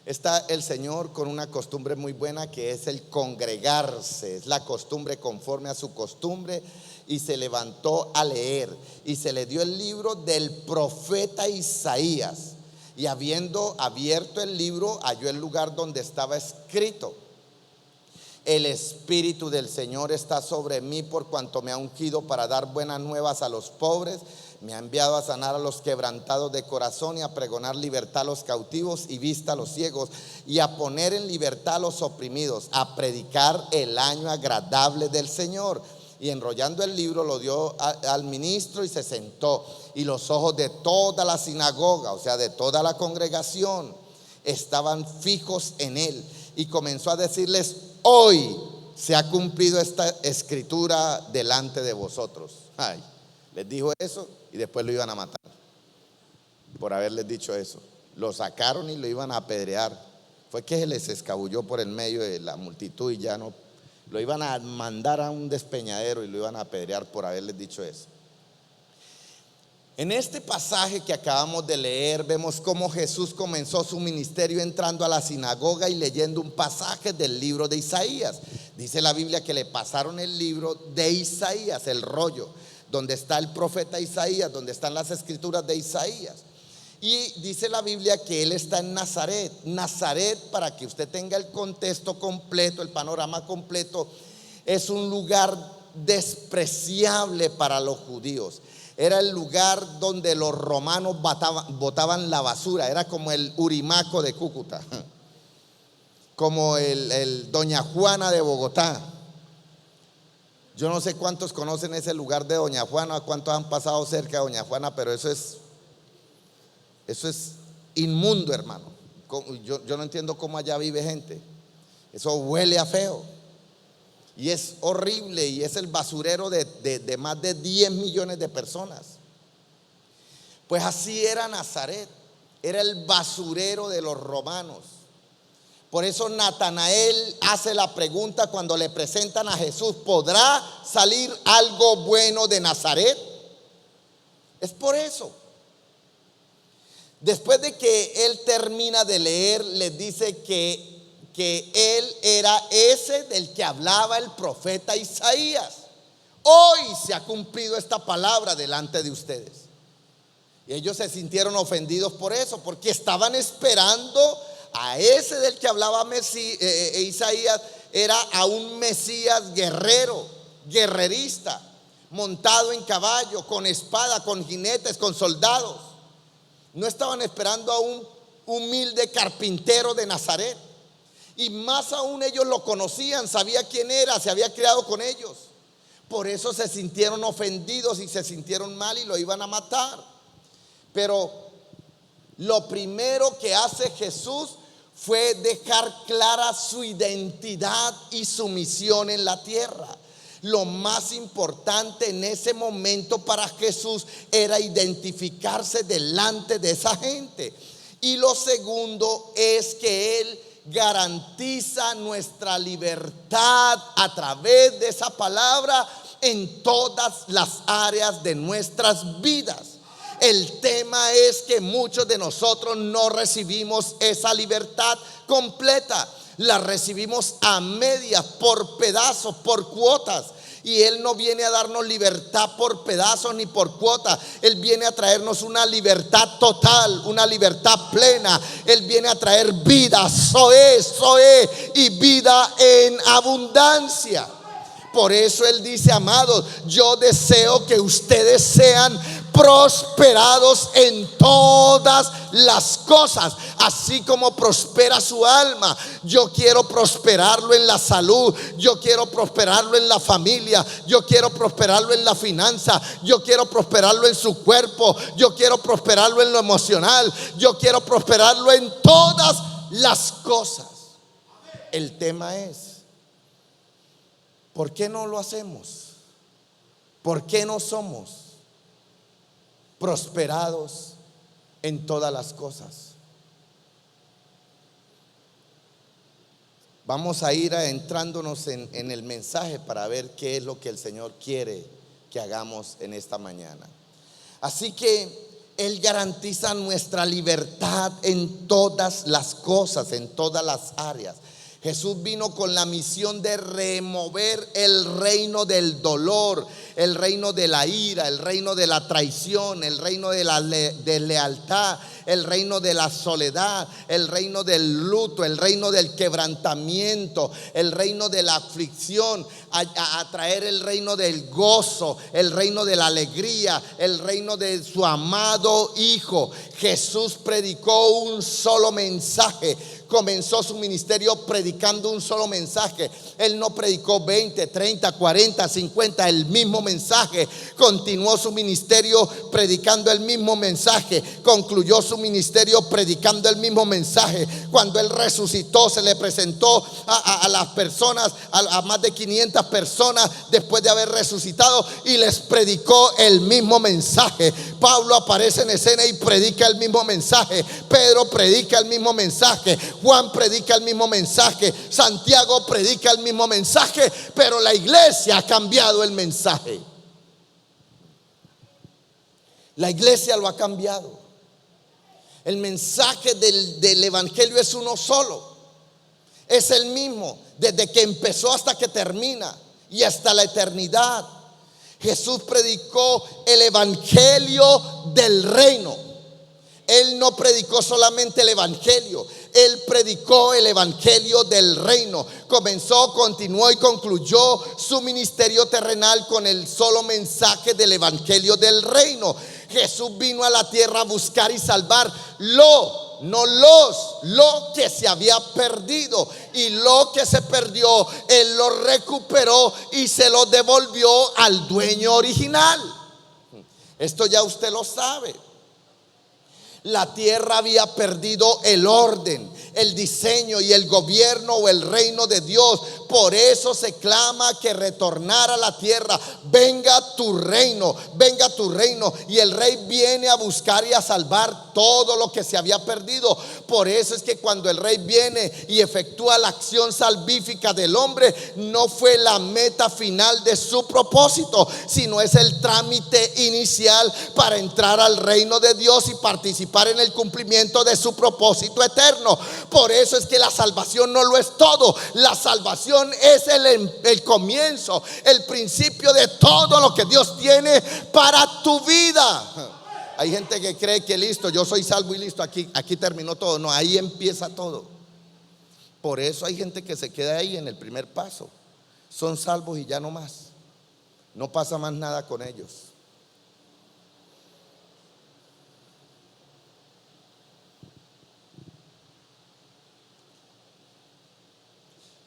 Está el Señor con una costumbre muy buena, que es el congregarse. Es la costumbre conforme a su costumbre. Y se levantó a leer, y se le dio el libro del profeta Isaías. Y habiendo abierto el libro, halló el lugar donde estaba escrito: el Espíritu del Señor está sobre mí, por cuanto me ha ungido para dar buenas nuevas a los pobres. Me ha enviado a sanar a los quebrantados de corazón, y a pregonar libertad a los cautivos y vista a los ciegos, y a poner en libertad a los oprimidos, a predicar el año agradable del Señor. Y enrollando el libro lo dio al ministro, y se sentó. Y los ojos de toda la sinagoga, o sea, de toda la congregación, estaban fijos en él. Y comenzó a decirles: hoy se ha cumplido esta escritura delante de vosotros. Ay, les dijo eso, y después lo iban a matar por haberles dicho eso. Lo sacaron y lo iban a apedrear. Fue que se les escabulló por el medio de la multitud, y ya no, lo iban a mandar a un despeñadero y lo iban a apedrear por haberles dicho eso. En este pasaje que acabamos de leer, vemos cómo Jesús comenzó su ministerio entrando a la sinagoga y leyendo un pasaje del libro de Isaías. Dice la Biblia que le pasaron el libro de Isaías, el rollo donde está el profeta Isaías, donde están las escrituras de Isaías. Y dice la Biblia que él está en Nazaret. Nazaret, para que usted tenga el contexto completo, el panorama completo, es un lugar despreciable para los judíos. Era el lugar donde los romanos botaban la basura. Era como el Urimaco de Cúcuta, como el Doña Juana de Bogotá. Yo no sé cuántos conocen ese lugar de Doña Juana, cuántos han pasado cerca de Doña Juana, pero eso es inmundo, hermano. Yo no entiendo cómo allá vive gente. Eso huele a feo. Y es horrible, y es el basurero de más de 10 millones de personas. Pues así era Nazaret, era el basurero de los romanos. Por eso Natanael hace la pregunta cuando le presentan a Jesús: ¿podrá salir algo bueno de Nazaret? Es por eso. Después de que él termina de leer, les dice que él era ese del que hablaba el profeta Isaías. Hoy se ha cumplido esta palabra delante de ustedes. Y ellos se sintieron ofendidos por eso, porque estaban esperando a ese del que hablaba Isaías. Era a un Mesías guerrero, guerrerista, montado en caballo, con espada, con jinetes, con soldados. No estaban esperando a un humilde carpintero de Nazaret. Y más aún ellos lo conocían, sabía quién era, se había criado con ellos. Por eso se sintieron ofendidos y se sintieron mal y lo iban a matar. Pero lo primero que hace Jesús fue dejar clara su identidad y su misión en la tierra. Lo más importante en ese momento para Jesús era identificarse delante de esa gente. Y lo segundo es que Él garantiza nuestra libertad a través de esa palabra en todas las áreas de nuestras vidas. El tema es que muchos de nosotros no recibimos esa libertad completa. La recibimos a medias, por pedazos, por cuotas. Y Él no viene a darnos libertad por pedazos ni por cuotas. Él viene a traernos una libertad total, una libertad plena. Él viene a traer vida, zoe, y vida en abundancia. Por eso Él dice: amados, yo deseo que ustedes sean prosperados en todas las cosas, así como prospera su alma. Yo quiero prosperarlo en la salud, yo quiero prosperarlo en la familia, yo quiero prosperarlo en la finanza, yo quiero prosperarlo en su cuerpo, yo quiero prosperarlo en lo emocional, yo quiero prosperarlo en todas las cosas. El tema es: ¿por qué no lo hacemos? ¿Por qué no somos prosperados en todas las cosas? Vamos a ir adentrándonos en el mensaje para ver qué es lo que el Señor quiere que hagamos en esta mañana. Así que Él garantiza nuestra libertad en todas las cosas, en todas las áreas. Jesús vino con la misión de remover el reino del dolor, el reino de la ira, el reino de la traición, el reino de la deslealtad, el reino de la soledad, el reino del luto, el reino del quebrantamiento, el reino de la aflicción, a traer el reino del gozo, el reino de la alegría, el reino de su amado Hijo. Jesús predicó un solo mensaje. Comenzó su ministerio predicando un solo mensaje. Él no predicó 20, 30, 40, 50, el mismo mensaje. Continuó su ministerio predicando el mismo mensaje. Concluyó su ministerio predicando el mismo mensaje. Cuando Él resucitó, se le presentó a las personas, a más de 500 personas después de haber resucitado, y les predicó el mismo mensaje. Pablo aparece en escena y predica el mismo mensaje. Pedro predica el mismo mensaje. Juan predica el mismo mensaje. Santiago predica el mismo mensaje. Pero la iglesia ha cambiado el mensaje. La iglesia lo ha cambiado. El mensaje del evangelio es uno solo. Es el mismo desde que empezó hasta que termina y hasta la eternidad. Jesús predicó el evangelio del reino. Él no predicó solamente el evangelio, Él predicó el evangelio del reino. Comenzó, continuó y concluyó su ministerio terrenal con el solo mensaje del evangelio del reino. Jesús vino a la tierra a buscar y salvar lo que se había perdido, y lo que se perdió Él lo recuperó y se lo devolvió al dueño original. Esto ya usted lo sabe. La tierra había perdido el orden, el diseño y el gobierno o el reino de Dios. Por eso se clama que retornara a la tierra. Venga tu reino, venga tu reino. Y el rey viene a buscar y a salvar todo lo que se había perdido. Por eso es que cuando el rey viene y efectúa la acción salvífica del hombre, no fue la meta final de su propósito, sino es el trámite inicial para entrar al reino de Dios y participar en el cumplimiento de su propósito eterno. Por eso es que la salvación no lo es todo. La salvación es el comienzo, el principio de todo lo que Dios tiene para tu vida. Hay gente que cree que listo, yo soy salvo y listo, aquí terminó todo. No, ahí empieza todo. Por eso hay gente que se queda ahí en el primer paso. Son salvos y ya no más. No pasa más nada con ellos.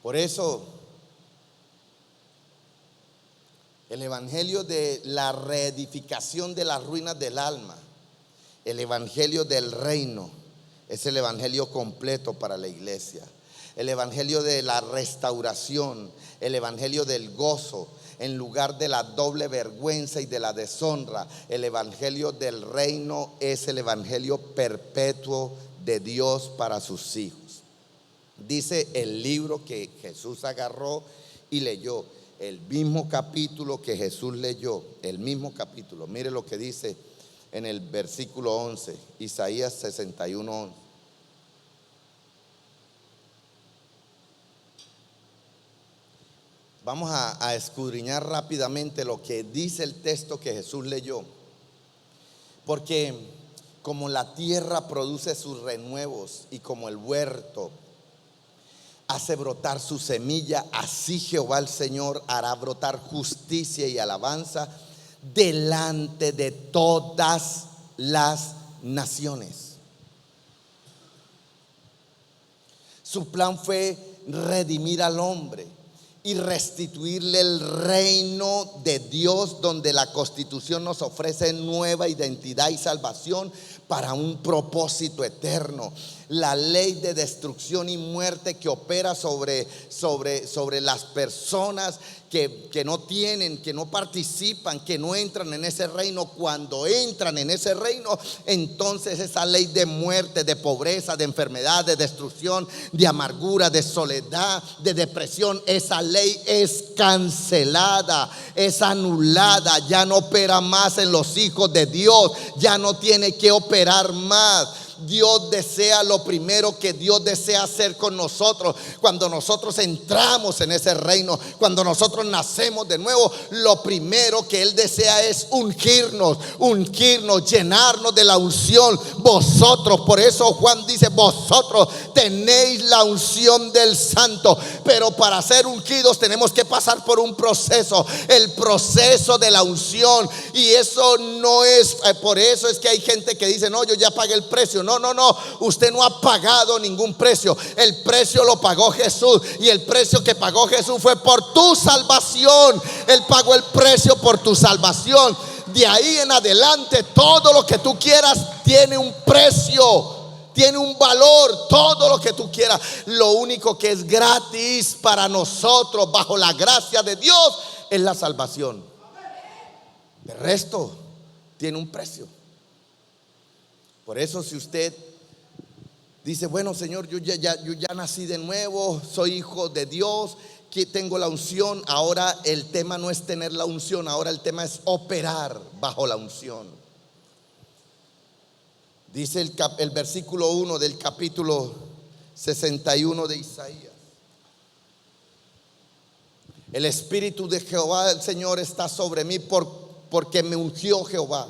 Por eso el evangelio de la reedificación de las ruinas del alma, el evangelio del reino, es el evangelio completo para la iglesia. El evangelio de la restauración, el evangelio del gozo en lugar de la doble vergüenza y de la deshonra. El evangelio del reino es el evangelio perpetuo de Dios para sus hijos. Dice el libro que Jesús agarró y leyó, el mismo capítulo que Jesús leyó, el mismo capítulo. Mire lo que dice en el versículo 11, Isaías 61:11. Vamos a escudriñar rápidamente lo que dice el texto que Jesús leyó. Porque como la tierra produce sus renuevos y como el huerto hace brotar su semilla, así Jehová el Señor hará brotar justicia y alabanza delante de todas las naciones. Su plan fue redimir al hombre y restituirle el reino de Dios, donde la Constitución nos ofrece nueva identidad y salvación para un propósito eterno. La ley de destrucción y muerte que opera sobre las personas que no tienen, que no participan, que no entran en ese reino. Cuando entran en ese reino, entonces esa ley de muerte, de pobreza, de enfermedad, de destrucción, de amargura, de soledad, de depresión, esa ley es cancelada, es anulada, ya no opera más en los hijos de Dios, ya no tiene que operar más. Dios desea, lo primero que Dios desea hacer con nosotros, cuando nosotros entramos en ese reino, cuando nosotros nacemos de nuevo, lo primero que Él desea es ungirnos, llenarnos de la unción. Vosotros, por eso Juan dice, vosotros tenéis la unción del Santo. Pero para ser ungidos tenemos que pasar por un proceso, el proceso de la unción. Y eso no es, por eso es que hay gente que dice, no, yo ya pagué el precio. No, usted no ha pagado ningún precio. El precio lo pagó Jesús, y el precio que pagó Jesús fue por tu salvación. Él pagó el precio por tu salvación. De ahí en adelante, todo lo que tú quieras tiene un precio, tiene un valor, todo lo que tú quieras. Lo único que es gratis para nosotros, bajo la gracia de Dios, es la salvación. El resto tiene un precio. Por eso, si usted dice, bueno, Señor, yo ya nací de nuevo, soy hijo de Dios, que tengo la unción. Ahora el tema no es tener la unción, ahora el tema es operar bajo la unción. Dice el versículo 1 del capítulo 61 de Isaías: el Espíritu de Jehová, el Señor, está sobre mí, porque me ungió Jehová.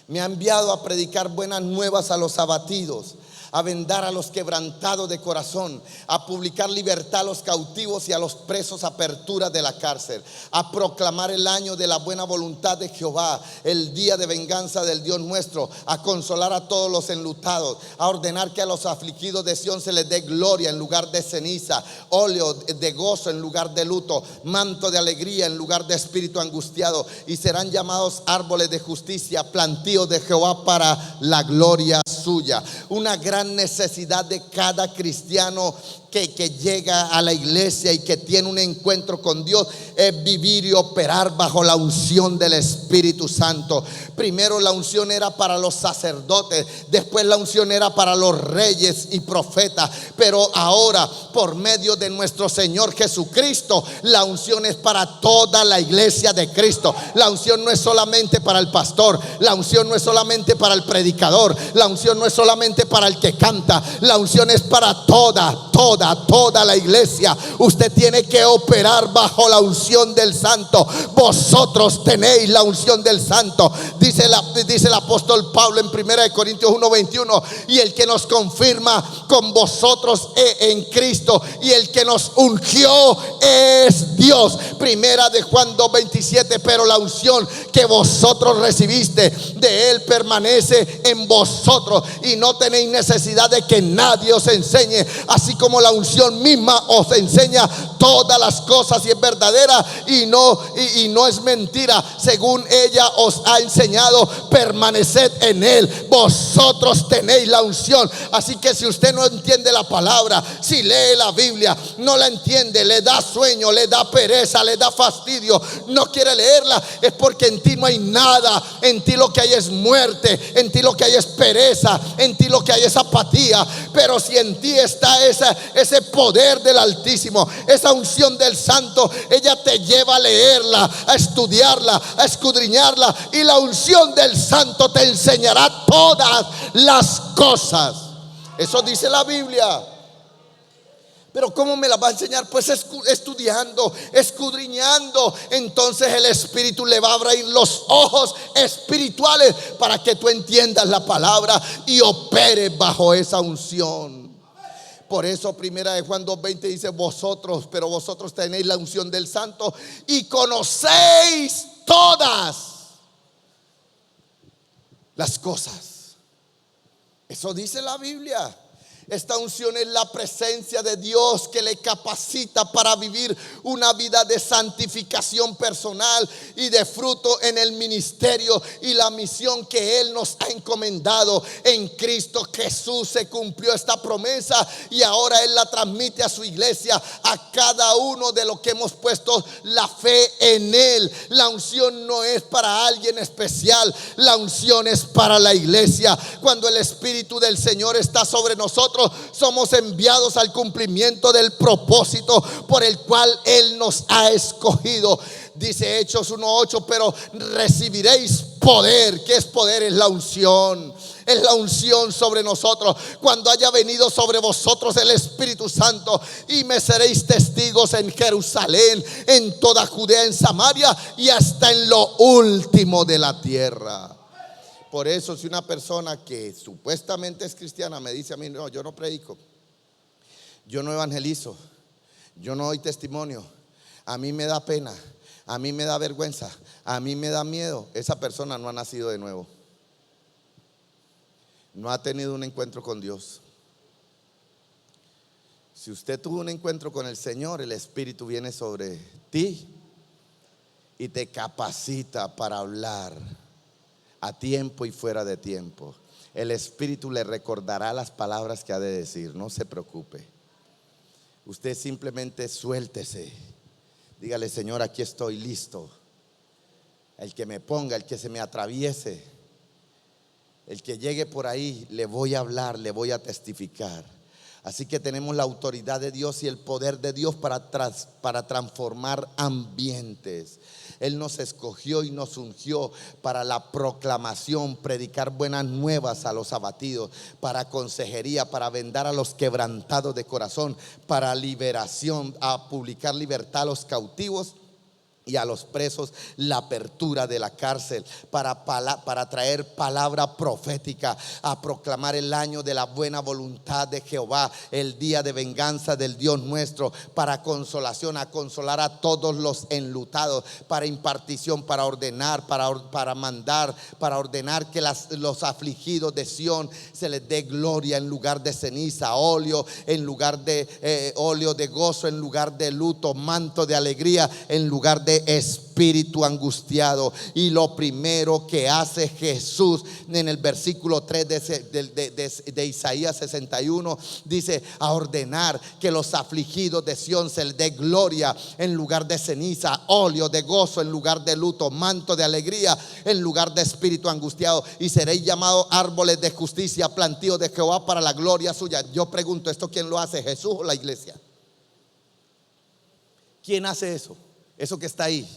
Me ha enviado a predicar buenas nuevas a los abatidos, a vendar a los quebrantados de corazón, a publicar libertad a los cautivos y a los presos apertura de la cárcel, a proclamar el año de la buena voluntad de Jehová, el día de venganza del Dios nuestro, a consolar a todos los enlutados, a ordenar que a los afligidos de Sión se les dé gloria en lugar de ceniza, óleo de gozo en lugar de luto, manto de alegría en lugar de espíritu angustiado, y serán llamados árboles de justicia, plantíos de Jehová para la gloria suya. Una gran necesidad de cada cristiano que llega a la iglesia y que tiene un encuentro con Dios es vivir y operar bajo la unción del Espíritu Santo. Primero la unción era para los sacerdotes, después la unción era para los reyes y profetas, pero ahora, por medio de nuestro Señor Jesucristo, la unción es para toda la iglesia de Cristo. La unción no es solamente para el pastor, la unción no es solamente para el predicador, la unción no es solamente para el que canta, la unción es para toda la iglesia. Usted tiene que operar bajo la unción del Santo. Vosotros tenéis la unción del Santo. Dice el apóstol Pablo en 1 Corintios 1:21: y el que nos confirma con vosotros en Cristo, y el que nos ungió es Dios. Primera de Juan 2:27: pero la unción que vosotros recibiste de Él permanece en vosotros, y no tenéis necesidad de que nadie os enseñe, así como la unción misma os enseña todas las cosas, y es verdadera y no es mentira. Según ella os ha enseñado, permaneced en Él. Vosotros tenéis la unción. Así que si usted no entiende la palabra, si lee la Biblia, no la entiende, le da sueño, le da pereza, le da fastidio, no quiere leerla, es porque en ti no hay nada. En ti lo que hay es muerte, en ti lo que hay es pereza, en ti lo que hay es apatía. Pero si en ti está ese poder del Altísimo, esa unción del Santo, ella te lleva a leerla, a estudiarla, a escudriñarla, y la unción del Santo te enseñará todas las cosas. Eso dice la Biblia. Pero ¿cómo me la va a enseñar? Pues estudiando, escudriñando. Entonces el Espíritu le va a abrir los ojos espirituales para que tú entiendas la palabra y operes bajo esa unción. Por eso primera de Juan 2:20 dice: pero vosotros tenéis la unción del Santo y conocéis todas las cosas. Eso dice la Biblia. Esta unción es la presencia de Dios que le capacita para vivir una vida de santificación personal y de fruto en el ministerio y la misión que Él nos ha encomendado. En Cristo Jesús se cumplió esta promesa y ahora Él la transmite a su iglesia, a cada uno de los que hemos puesto la fe en Él. La unción no es para alguien especial, la unción es para la iglesia. Cuando el Espíritu del Señor está sobre nosotros, somos enviados al cumplimiento del propósito por el cual Él nos ha escogido. Dice Hechos 1:8, pero recibiréis poder. ¿Qué es poder? Es la unción. Es la unción sobre nosotros. Cuando haya venido sobre vosotros el Espíritu Santo, y me seréis testigos en Jerusalén, en toda Judea, en Samaria y hasta en lo último de la tierra. Por eso, si una persona que supuestamente es cristiana me dice a mí: no, yo no predico, yo no evangelizo, yo no doy testimonio, a mí me da pena, a mí me da vergüenza, a mí me da miedo, esa persona no ha nacido de nuevo, no ha tenido un encuentro con Dios. Si usted tuvo un encuentro con el Señor, el Espíritu viene sobre ti y te capacita para hablar a tiempo y fuera de tiempo. El Espíritu le recordará las palabras que ha de decir. No se preocupe. Usted simplemente suéltese. Dígale: Señor, aquí estoy listo. El que me ponga, el que se me atraviese, el que llegue por ahí, le voy a hablar, le voy a testificar. Así que tenemos la autoridad de Dios y el poder de Dios para transformar ambientes. Él nos escogió y nos ungió para la proclamación, predicar buenas nuevas a los abatidos, para consejería, para vendar a los quebrantados de corazón, para liberación, a publicar libertad a los cautivos y a los presos, la apertura de la cárcel, para traer palabra profética, a proclamar el año de la buena voluntad de Jehová, el día de venganza del Dios nuestro, para consolación, a consolar a todos los enlutados, para impartición, para ordenar, para mandar, para ordenar que los afligidos de Sión se les dé gloria en lugar de ceniza, óleo en lugar de óleo de gozo en lugar de luto, manto de alegría en lugar de espíritu angustiado. Y lo primero que hace Jesús en el versículo 3 de Isaías 61 dice: a ordenar que los afligidos de Sión se les dé gloria en lugar de ceniza, óleo de gozo en lugar de luto, manto de alegría en lugar de espíritu angustiado, y seréis llamados árboles de justicia, plantíos de Jehová para la gloria suya. Yo pregunto: ¿esto quién lo hace? ¿Jesús o la iglesia? ¿Quién hace eso? Eso que está ahí,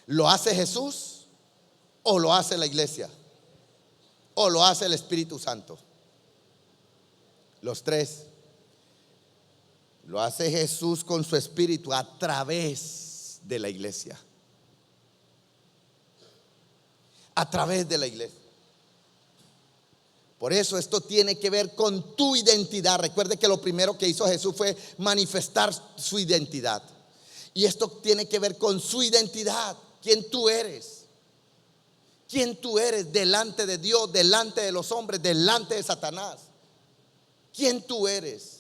¿lo hace Jesús o lo hace la iglesia? ¿O lo hace el Espíritu Santo? Los tres. Lo hace Jesús con su Espíritu a través de la iglesia. A través de la iglesia. Por eso esto tiene que ver con tu identidad. Recuerde que lo primero que hizo Jesús fue manifestar su identidad. Y esto tiene que ver con su identidad. ¿Quién tú eres? ¿Quién tú eres delante de Dios, delante de los hombres, delante de Satanás? ¿Quién tú eres?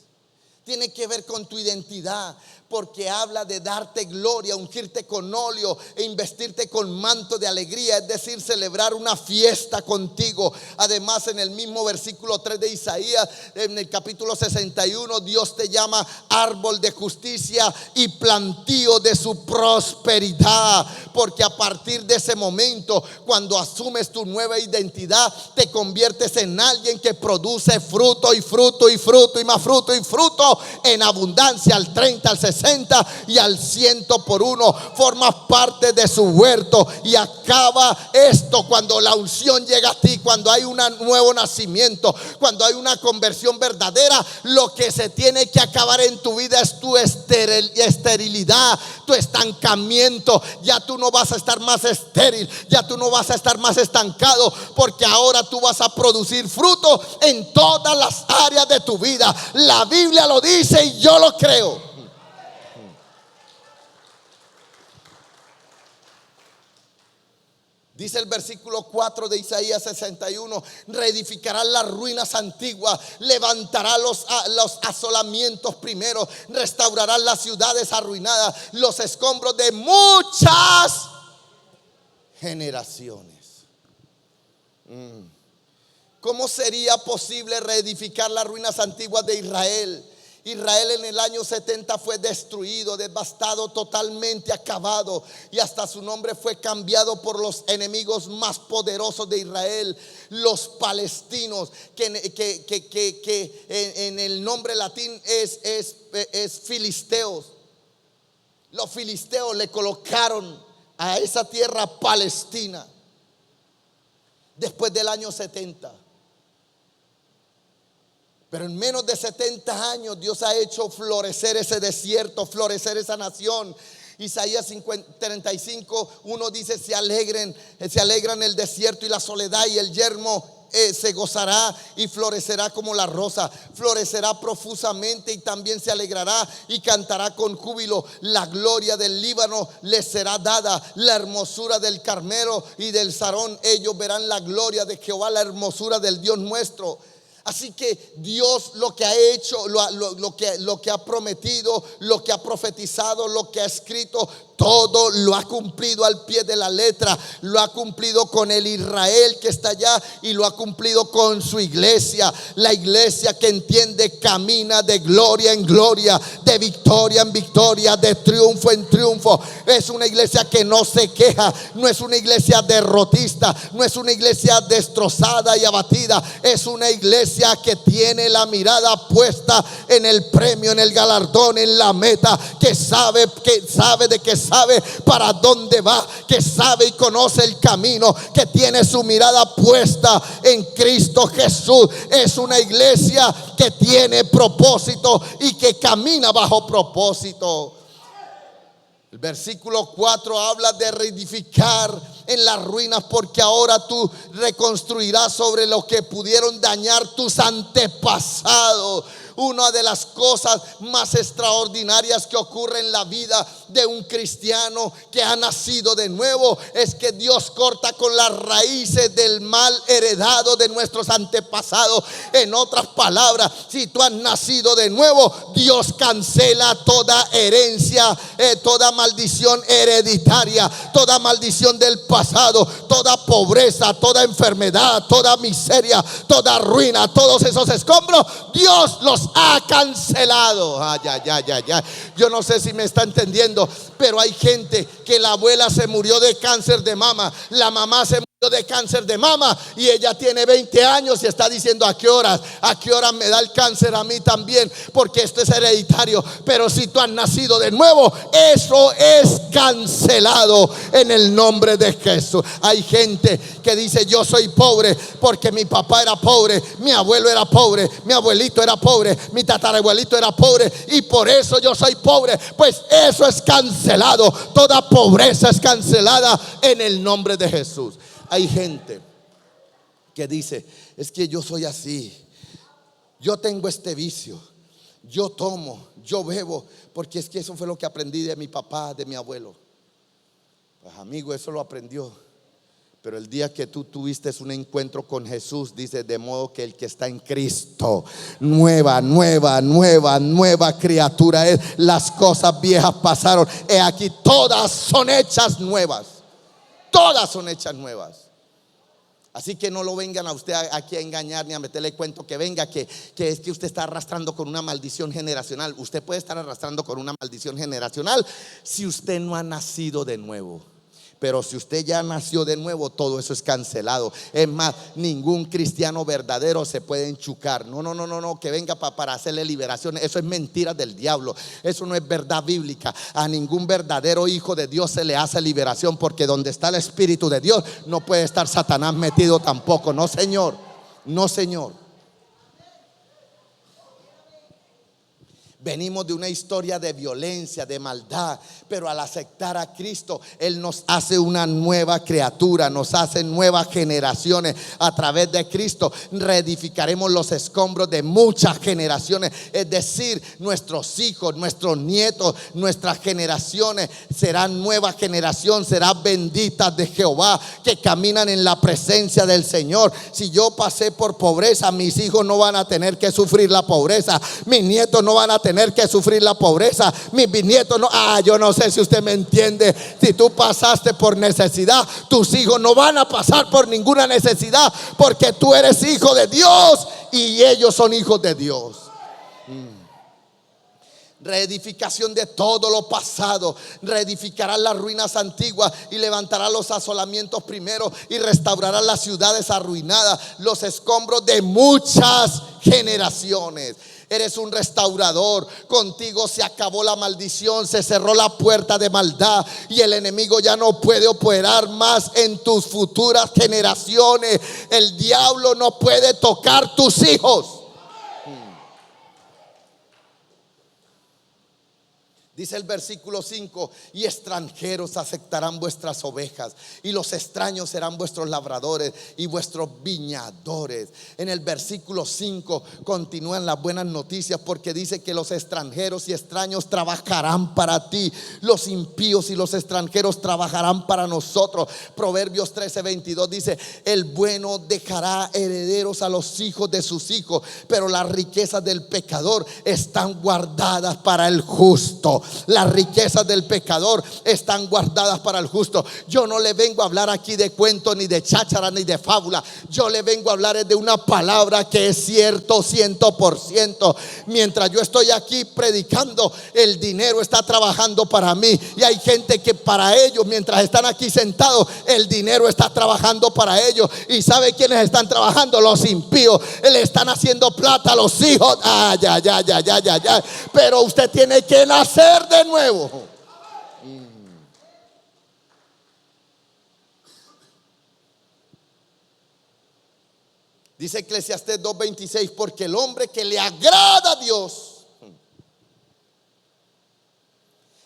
Tiene que ver con tu identidad, porque habla de darte gloria, ungirte con óleo e investirte con manto de alegría, es decir, celebrar una fiesta contigo. Además, en el mismo versículo 3 de Isaías, en el capítulo 61, Dios te llama árbol de justicia y plantío de su prosperidad, porque a partir de ese momento, cuando asumes tu nueva identidad, te conviertes en alguien que produce fruto y fruto y fruto y más fruto y fruto en abundancia, al 30, al 60 y al 100 por uno. Formas parte de su huerto. Y acaba esto cuando la unción llega a ti, cuando hay un nuevo nacimiento, cuando hay una conversión verdadera. Lo que se tiene que acabar en tu vida es tu esterilidad, tu estancamiento. Ya tú no vas a estar más estéril, ya tú no vas a estar más estancado, porque ahora tú vas a producir fruto en todas las áreas de tu vida. La Biblia lo dice y yo lo creo. Dice el versículo 4 de Isaías 61: reedificará las ruinas antiguas, levantará los asolamientos primeros, restaurará las ciudades arruinadas, los escombros de muchas generaciones. ¿Cómo sería posible reedificar las ruinas antiguas de Israel? Israel en el año 70 fue destruido, devastado, totalmente acabado, y hasta su nombre fue cambiado por los enemigos más poderosos de Israel, los palestinos, que en el nombre latín es filisteos. Los filisteos le colocaron a esa tierra Palestina después del año 70. Pero en menos de 70 años Dios ha hecho florecer ese desierto, florecer esa nación. Isaías 35:1 dice: se alegran el desierto y la soledad, y el yermo se gozará y florecerá como la rosa, florecerá profusamente y también se alegrará y cantará con júbilo. La gloria del Líbano les será dada, la hermosura del Carmelo y del Sarón. Ellos verán la gloria de Jehová, la hermosura del Dios nuestro. Así que Dios lo que ha hecho, lo que ha prometido, lo que ha profetizado, lo que ha escrito, todo lo ha cumplido al pie de la letra. Lo ha cumplido con el Israel que está allá, y lo ha cumplido con su iglesia. La iglesia que entiende, camina de gloria en gloria, de victoria en victoria, de triunfo en triunfo. Es una iglesia que no se queja, no es una iglesia derrotista, no es una iglesia destrozada y abatida. Es una iglesia que tiene la mirada puesta en el premio, en el galardón, en la meta, que sabe para dónde va, que sabe y conoce el camino, que tiene su mirada puesta en Cristo Jesús. Es una iglesia que tiene propósito y que camina bajo propósito. El versículo 4 habla de reedificar en las ruinas, porque ahora tú reconstruirás sobre lo que pudieron dañar tus antepasados. Una de las cosas más extraordinarias que ocurre en la vida de un cristiano que ha nacido de nuevo es que Dios corta con las raíces del mal heredado de nuestros antepasados. En otras palabras, si tú has nacido de nuevo, Dios cancela toda herencia, toda maldición hereditaria, toda maldición del pasado, toda pobreza, toda enfermedad, toda miseria, toda ruina, todos esos escombros. Dios los ha cancelado. Yo no sé si me está entendiendo, pero hay gente que la abuela se murió de cáncer de mama, la mamá se murió de cáncer de mama, y ella tiene 20 años y está diciendo: ¿a qué horas me da el cáncer a mí también? Porque esto es hereditario. Pero si tú has nacido de nuevo, eso es cancelado en el nombre de Jesús. Hay gente que dice: yo soy pobre porque mi papá era pobre, mi abuelo era pobre, mi abuelito era pobre, mi tatarabuelito era pobre, y por eso yo soy pobre. Pues eso es cancelado. Toda pobreza es cancelada en el nombre de Jesús. Hay gente que dice: es que yo soy así, yo tengo este vicio, yo tomo, yo bebo, porque es que eso fue lo que aprendí de mi papá, de mi abuelo. Pues amigo, eso lo aprendió, pero el día que tú tuviste un encuentro con Jesús, dice: de modo que el que está en Cristo, nueva criatura es. Las cosas viejas pasaron, he aquí todas son hechas nuevas. Todas son hechas nuevas. Así que no lo vengan a usted aquí a engañar ni a meterle cuento que venga, que es que usted está arrastrando con una maldición generacional. Usted puede estar arrastrando con una maldición generacional si usted no ha nacido de nuevo. Pero si usted ya nació de nuevo, todo eso es cancelado. Es más, ningún cristiano verdadero se puede enchucar. No, que venga para hacerle liberación. Eso es mentira del diablo. Eso no es verdad bíblica. A ningún verdadero hijo de Dios se le hace liberación, porque donde está el Espíritu de Dios no puede estar Satanás metido tampoco. No, señor. No, señor. Venimos de una historia de violencia, de maldad, pero al aceptar a Cristo, Él nos hace una nueva criatura, nos hace nuevas generaciones. A través de Cristo reedificaremos los escombros de muchas generaciones, es decir, nuestros hijos, nuestros nietos, nuestras generaciones serán nueva generación, serán benditas de Jehová, que caminan en la presencia del Señor. Si yo pasé por pobreza, mis hijos no van a tener que sufrir la pobreza, mis nietos no van a tener que sufrir la pobreza, mis bisnietos no. Yo no sé si usted me entiende. Si tú pasaste por necesidad, tus hijos no van a pasar por ninguna necesidad, porque tú eres hijo de Dios y ellos son hijos de Dios. Reedificación de todo lo pasado. Reedificará las ruinas antiguas y levantará los asolamientos primero y restaurará las ciudades arruinadas, los escombros de muchas generaciones. Eres un restaurador. Contigo se acabó la maldición, se cerró la puerta de maldad y el enemigo ya no puede operar más en tus futuras generaciones. El diablo no puede tocar tus hijos. Dice el versículo 5: y extranjeros aceptarán vuestras ovejas, y los extraños serán vuestros labradores y vuestros viñadores. En el versículo 5 continúan las buenas noticias, porque dice que los extranjeros y extraños trabajarán para ti. Los impíos y los extranjeros trabajarán para nosotros. Proverbios 13:22 dice: el bueno dejará herederos a los hijos de sus hijos, pero las riquezas del pecador están guardadas para el justo. Las riquezas del pecador están guardadas para el justo. Yo no le vengo a hablar aquí de cuento, ni de cháchara, ni de fábula. Yo le vengo a hablar de una palabra que es cierto, 100%. Mientras yo estoy aquí predicando, el dinero está trabajando para mí. Y hay gente que para ellos, mientras están aquí sentados, el dinero está trabajando para ellos. ¿Y sabe quiénes están trabajando? Los impíos. Le están haciendo plata a los hijos. Ya. Pero usted tiene que nacer de nuevo. Dice Eclesiastés 2:26: porque el hombre que le agrada a Dios,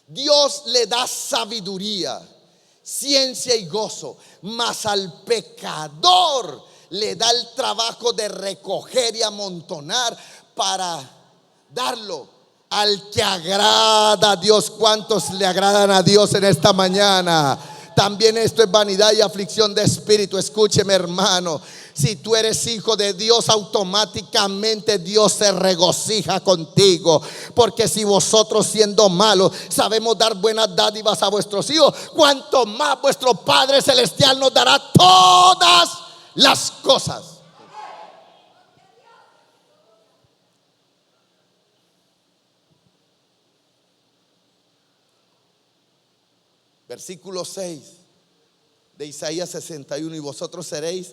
Dios le da sabiduría, ciencia y gozo, mas al pecador le da el trabajo de recoger y amontonar para darlo al que agrada a Dios. ¿Cuántos le agradan a Dios en esta mañana? También esto es vanidad y aflicción de espíritu. Escúcheme, hermano. Si tú eres hijo de Dios, automáticamente Dios se regocija contigo. Porque si vosotros, siendo malos, sabemos dar buenas dádivas a vuestros hijos, cuanto más vuestro Padre Celestial nos dará todas las cosas. Versículo 6 de Isaías 61: y vosotros seréis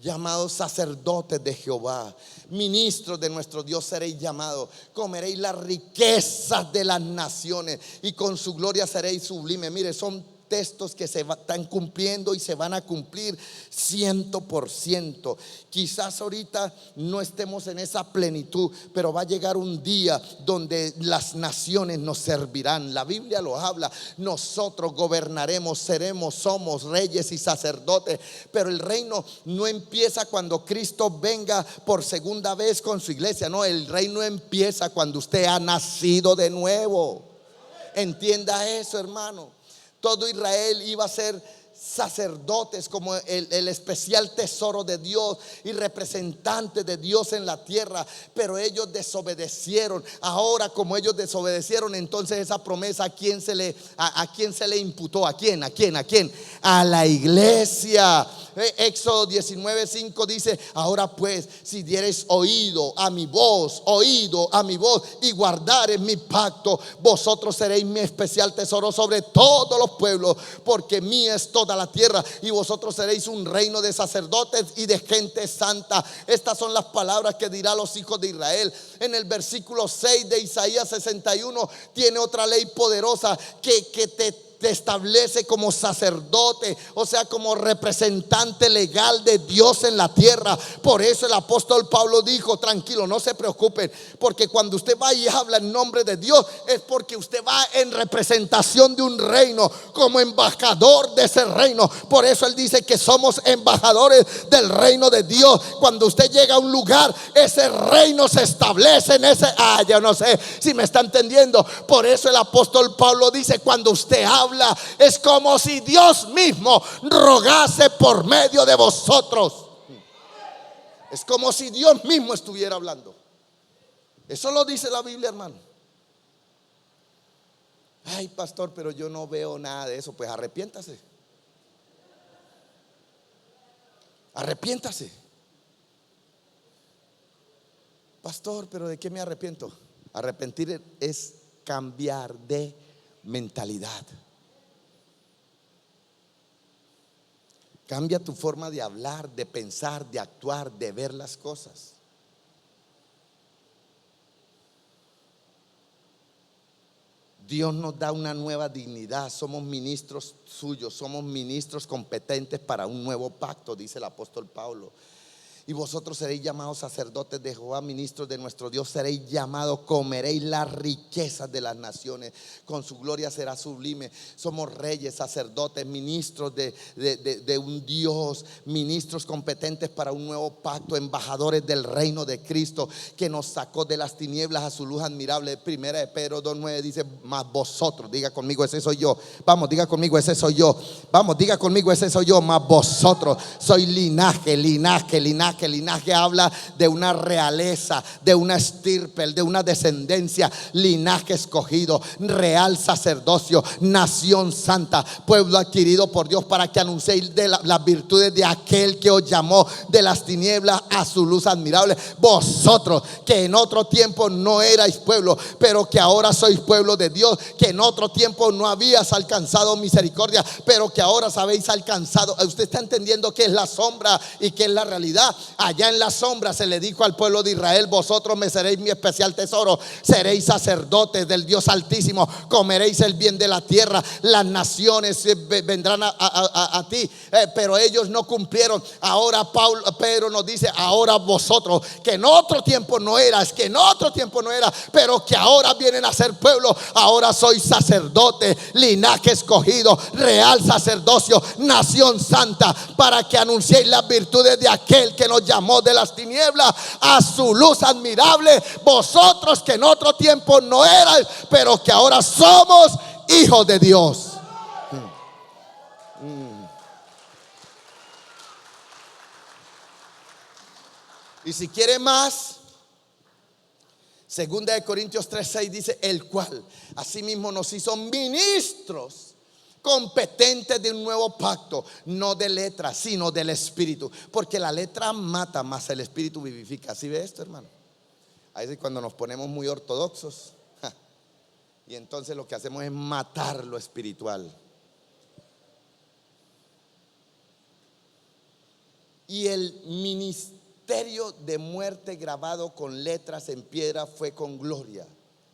llamados sacerdotes de Jehová, ministros de nuestro Dios seréis llamados. Comeréis las riquezas de las naciones y con su gloria seréis sublimes. Mire, son textos que se están cumpliendo y se van a cumplir 100%. Quizás ahorita no estemos en esa plenitud, pero va a llegar un día donde las naciones nos servirán. La Biblia lo habla. Nosotros gobernaremos, somos reyes y sacerdotes. Pero el reino no empieza cuando Cristo venga por segunda vez con su iglesia. No, el reino empieza cuando usted ha nacido de nuevo. Entienda eso, hermano. Todo Israel iba a ser sacerdotes, como el especial tesoro de Dios y representantes de Dios en la tierra, pero ellos desobedecieron. Ahora, como ellos desobedecieron, entonces esa promesa ¿a quién se le imputó? ¿A quién? A la iglesia. Éxodo 19:5 dice: ahora pues, si diereis oído a mi voz y guardareis mi pacto, vosotros seréis mi especial tesoro sobre todos los pueblos, porque mía es toda la tierra, y vosotros seréis un reino de sacerdotes y de gente santa. Estas son las palabras que dirá a los hijos de Israel. En el versículo 6 de Isaías 61 tiene otra ley poderosa que te te establece como sacerdote, o sea, como representante legal de Dios en la tierra. Por eso el apóstol Pablo dijo: tranquilo, no se preocupen, porque cuando usted va y habla en nombre de Dios, es porque usted va en representación de un reino, como embajador de ese reino. Por eso él dice que somos embajadores del reino de Dios. Cuando usted llega a un lugar, ese reino se establece en ese... yo no sé si me está entendiendo. Por eso el apóstol Pablo dice: cuando usted habla, es como si Dios mismo rogase por medio de vosotros. Es como si Dios mismo estuviera hablando. Eso lo dice la Biblia, hermano. Ay, pastor, pero yo no veo nada de eso. Pues arrepiéntase. Arrepiéntase. Pastor, pero ¿de qué me arrepiento? Arrepentir es cambiar de mentalidad. Cambia tu forma de hablar, de pensar, de actuar, de ver las cosas. Dios nos da una nueva dignidad. Somos ministros suyos, somos ministros competentes para un nuevo pacto, dice el apóstol Pablo. Y vosotros seréis llamados sacerdotes de Jehová, ministros de nuestro Dios seréis llamados, comeréis las riquezas de las naciones, con su gloria será sublime. Somos reyes, sacerdotes, ministros de un Dios, ministros competentes para un nuevo pacto, embajadores del reino de Cristo, que nos sacó de las tinieblas a su luz admirable. Primera de Pedro 2:9 dice: mas vosotros, diga conmigo, ese soy yo. Vamos, diga conmigo, ese soy yo. Vamos, diga conmigo, ese soy yo. Mas vosotros sois linaje. Linaje habla de una realeza, de una estirpe, de una descendencia. Linaje escogido, real sacerdocio, nación santa, pueblo adquirido por Dios, para que anunciéis de las virtudes de aquel que os llamó de las tinieblas a su luz admirable. Vosotros que en otro tiempo no erais pueblo, pero que ahora sois pueblo de Dios, que en otro tiempo no habías alcanzado misericordia, pero que ahora habéis alcanzado. Usted está entendiendo qué es la sombra y qué es la realidad. Allá en la sombra se le dijo al pueblo de Israel: vosotros me seréis mi especial tesoro, seréis sacerdotes del Dios Altísimo, comeréis el bien de la tierra, las naciones vendrán a ti. Pero ellos no cumplieron. Ahora Pedro nos dice: ahora vosotros que en otro tiempo no eras, pero que ahora vienen a ser pueblo, ahora sois sacerdote, linaje escogido, real sacerdocio, nación santa, para que anunciéis las virtudes de aquel que nos llamó de las tinieblas a su luz admirable. Vosotros que en otro tiempo no erais, pero que ahora somos hijos de Dios. Y si quiere más, segunda de Corintios 3:6 dice: el cual asimismo nos hizo ministros competentes de un nuevo pacto, no de letra, sino del Espíritu, porque la letra mata, mas el Espíritu vivifica. ¿Sí ve esto, hermano? A veces cuando nos ponemos muy ortodoxos, y entonces lo que hacemos es matar lo espiritual. Y el ministerio de muerte grabado con letras en piedra fue con gloria.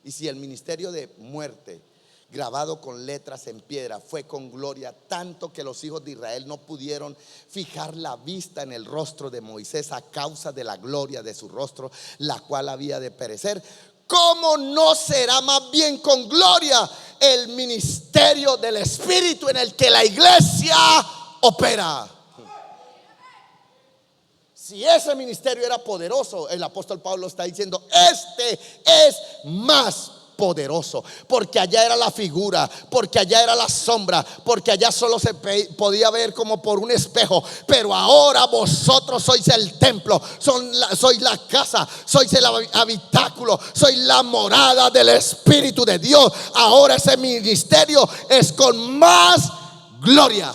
Y si el ministerio de muerte grabado con letras en piedra fue con gloria, tanto que los hijos de Israel no pudieron fijar la vista en el rostro de Moisés a causa de la gloria de su rostro, la cual había de perecer, ¿cómo no será más bien con gloria el ministerio del Espíritu en el que la iglesia opera? Si ese ministerio era poderoso, el apóstol Pablo está diciendo: este es más poderoso, porque allá era la figura, porque allá era la sombra, porque allá solo se podía ver como por un espejo, pero ahora vosotros sois el templo, sois la casa, sois el habitáculo, sois la morada del Espíritu de Dios. Ahora ese ministerio es con más gloria.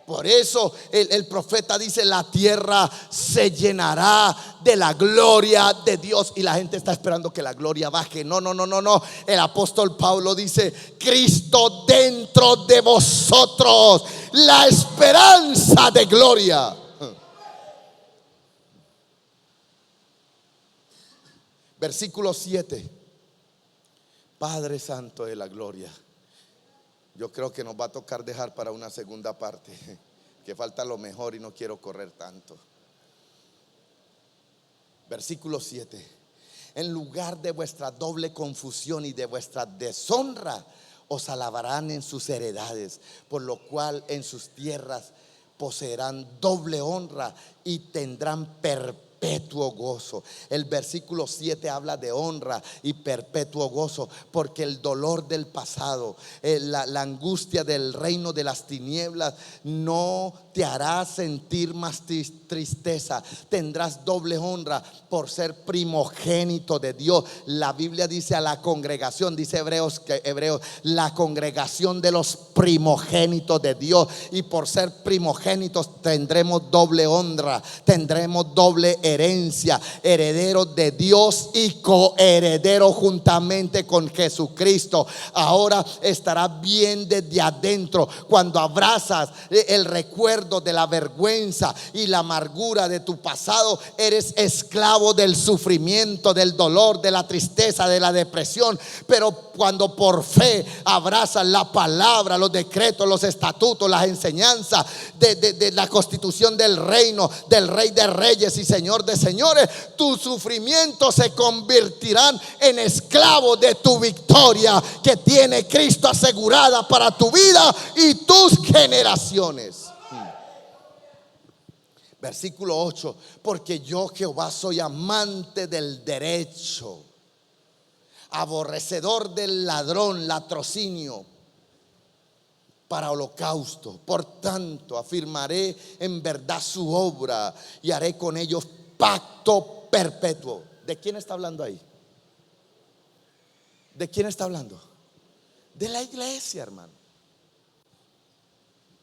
Por eso el profeta dice: la tierra se llenará de la gloria de Dios. Y la gente está esperando que la gloria baje. No. El apóstol Pablo dice: Cristo dentro de vosotros, la esperanza de gloria. Versículo 7. Padre Santo de la gloria, Yo creo que nos va a tocar dejar para una segunda parte, que falta lo mejor y no quiero correr tanto. Versículo 7. En lugar de vuestra doble confusión y de vuestra deshonra, os alabarán en sus heredades, por lo cual en sus tierras poseerán doble honra y tendrán perpetuo gozo. El versículo 7 habla de honra y perpetuo gozo, porque el dolor del pasado, la angustia del reino de las tinieblas no te hará sentir más tristeza. Tendrás doble honra por ser primogénito de Dios. La Biblia dice a la congregación, dice Hebreos, la congregación de los primogénitos de Dios, y por ser primogénitos tendremos doble honra, tendremos doble herencia, herederos de Dios y coherederos juntamente con Jesucristo. Ahora estará bien desde adentro cuando abrazas el recuerdo de la vergüenza y la amargura de tu pasado. Eres esclavo del sufrimiento, del dolor, de la tristeza, de la depresión, pero cuando por fe abrazas la palabra, los decretos, los estatutos, las enseñanzas de la constitución del reino, del Rey de Reyes y Señor de Señores, tus sufrimientos se convertirán en esclavos de tu victoria que tiene Cristo asegurada para tu vida y tus generaciones. Versículo 8. Porque yo, Jehová, soy amante del derecho, aborrecedor del ladrón, latrocinio, para holocausto. Por tanto, afirmaré en verdad su obra y haré con ellos pacto perpetuo. ¿De quién está hablando ahí? ¿De quién está hablando? De la iglesia, hermano,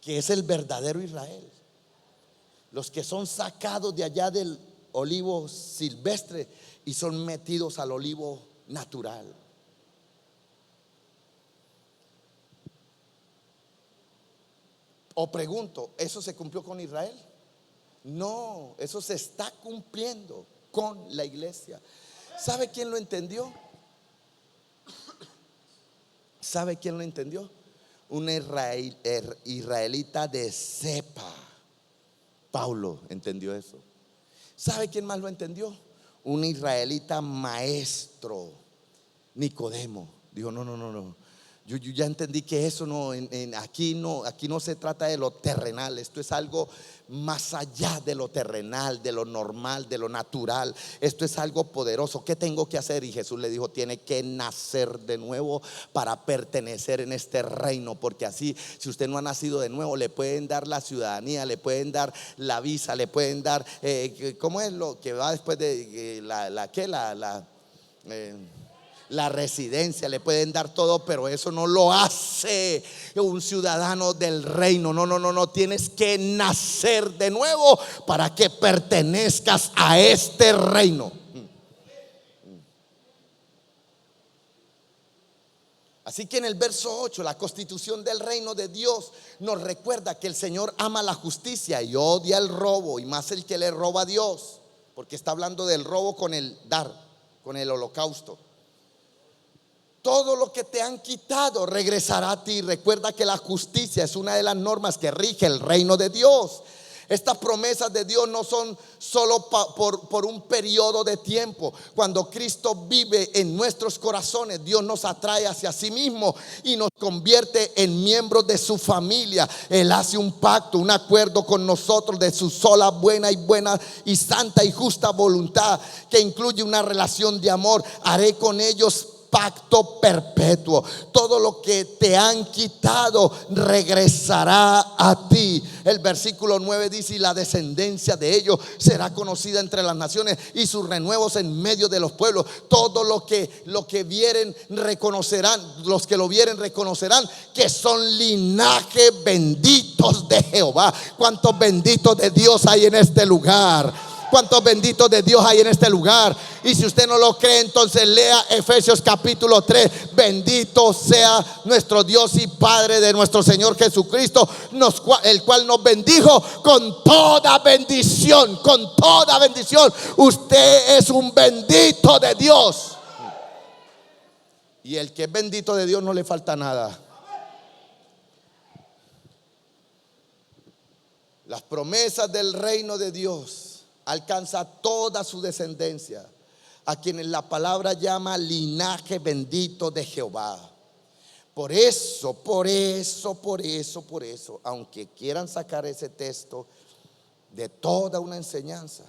que es el verdadero Israel. Los que son sacados de allá del olivo silvestre y son metidos al olivo natural. O pregunto, ¿eso se cumplió con Israel? No, eso se está cumpliendo con la iglesia. ¿Sabe quién lo entendió? ¿Sabe quién lo entendió? Un israelita de cepa. Paulo entendió eso. ¿Sabe quién más lo entendió? Un israelita maestro, Nicodemo. Dijo: no. Yo ya entendí que eso aquí no se trata de lo terrenal. Esto es algo más allá de lo terrenal, de lo normal, de lo natural. Esto es algo poderoso. ¿Qué tengo que hacer? Y Jesús le dijo: tiene que nacer de nuevo para pertenecer en este reino. Porque así, si usted no ha nacido de nuevo, le pueden dar la ciudadanía, le pueden dar la visa, le pueden dar ¿cómo es lo que va después de la residencia? Le pueden dar todo, pero eso no lo hace un ciudadano del reino. No, tienes que nacer de nuevo para que pertenezcas a este reino. Así que en el verso 8, la constitución del reino de Dios nos recuerda que el Señor ama la justicia y odia el robo, y más el que le roba a Dios, porque está hablando del robo con el dar, con el holocausto. Todo lo que te han quitado regresará a ti. Recuerda que la justicia es una de las normas que rige el reino de Dios. Estas promesas de Dios no son solo por un periodo de tiempo. Cuando Cristo vive en nuestros corazones, Dios nos atrae hacia sí mismo y nos convierte en miembros de su familia. Él hace un pacto, un acuerdo con nosotros de su sola buena y santa y justa voluntad, que incluye una relación de amor. Haré con ellos pacto perpetuo. Todo lo que te han quitado regresará a ti. El versículo 9 dice: y la descendencia de ellos será conocida entre las naciones, y sus renuevos en medio de los pueblos. Todo lo que vieren reconocerán, los que lo vieren reconocerán que son linaje benditos de Jehová. ¿Cuántos benditos de Dios hay en este lugar? ¿Cuántos benditos de Dios hay en este lugar? Y si usted no lo cree, entonces lea Efesios capítulo 3. Bendito sea nuestro Dios y Padre de nuestro Señor Jesucristo, el cual nos bendijo con toda bendición. Con toda bendición. Usted es un bendito de Dios. Y el que es bendito de Dios no le falta nada. Las promesas del reino de Dios alcanza toda su descendencia, a quienes la palabra llama linaje bendito de Jehová. Por eso, aunque quieran sacar ese texto de toda una enseñanza,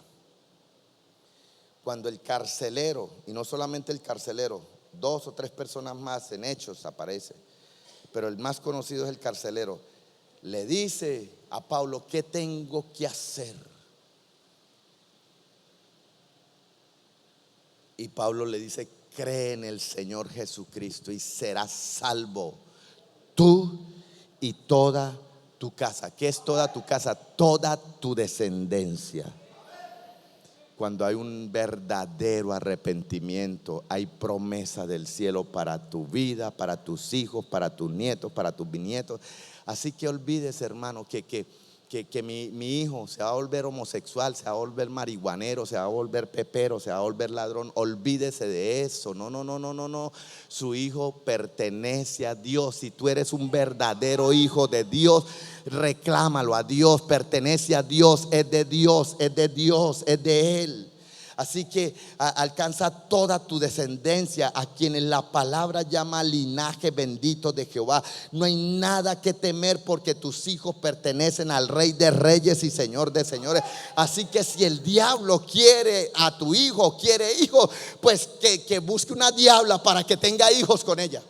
cuando el carcelero, y no solamente el carcelero, 2 o 3 personas más en Hechos aparece, pero el más conocido es el carcelero, le dice a Pablo: ¿qué tengo que hacer? Y Pablo le dice: cree en el Señor Jesucristo y serás salvo, tú y toda tu casa. ¿Qué es toda tu casa? Toda tu descendencia. Cuando hay un verdadero arrepentimiento, hay promesa del cielo para tu vida, para tus hijos, para tus nietos, para tus bisnietos. Así que olvides, hermano, que mi hijo se va a volver homosexual, se va a volver marihuanero, se va a volver pepero, se va a volver ladrón. Olvídese de eso. No. Su hijo pertenece a Dios. Si tú eres un verdadero hijo de Dios, reclámalo a Dios. Pertenece a Dios, es de Dios, es de Dios, es de Él. Así que alcanza toda tu descendencia, a quienes la palabra llama linaje bendito de Jehová. No hay nada que temer, porque tus hijos pertenecen al Rey de Reyes y Señor de Señores. Así que si el diablo quiere a tu hijo, quiere hijos, pues que busque una diabla para que tenga hijos con ella.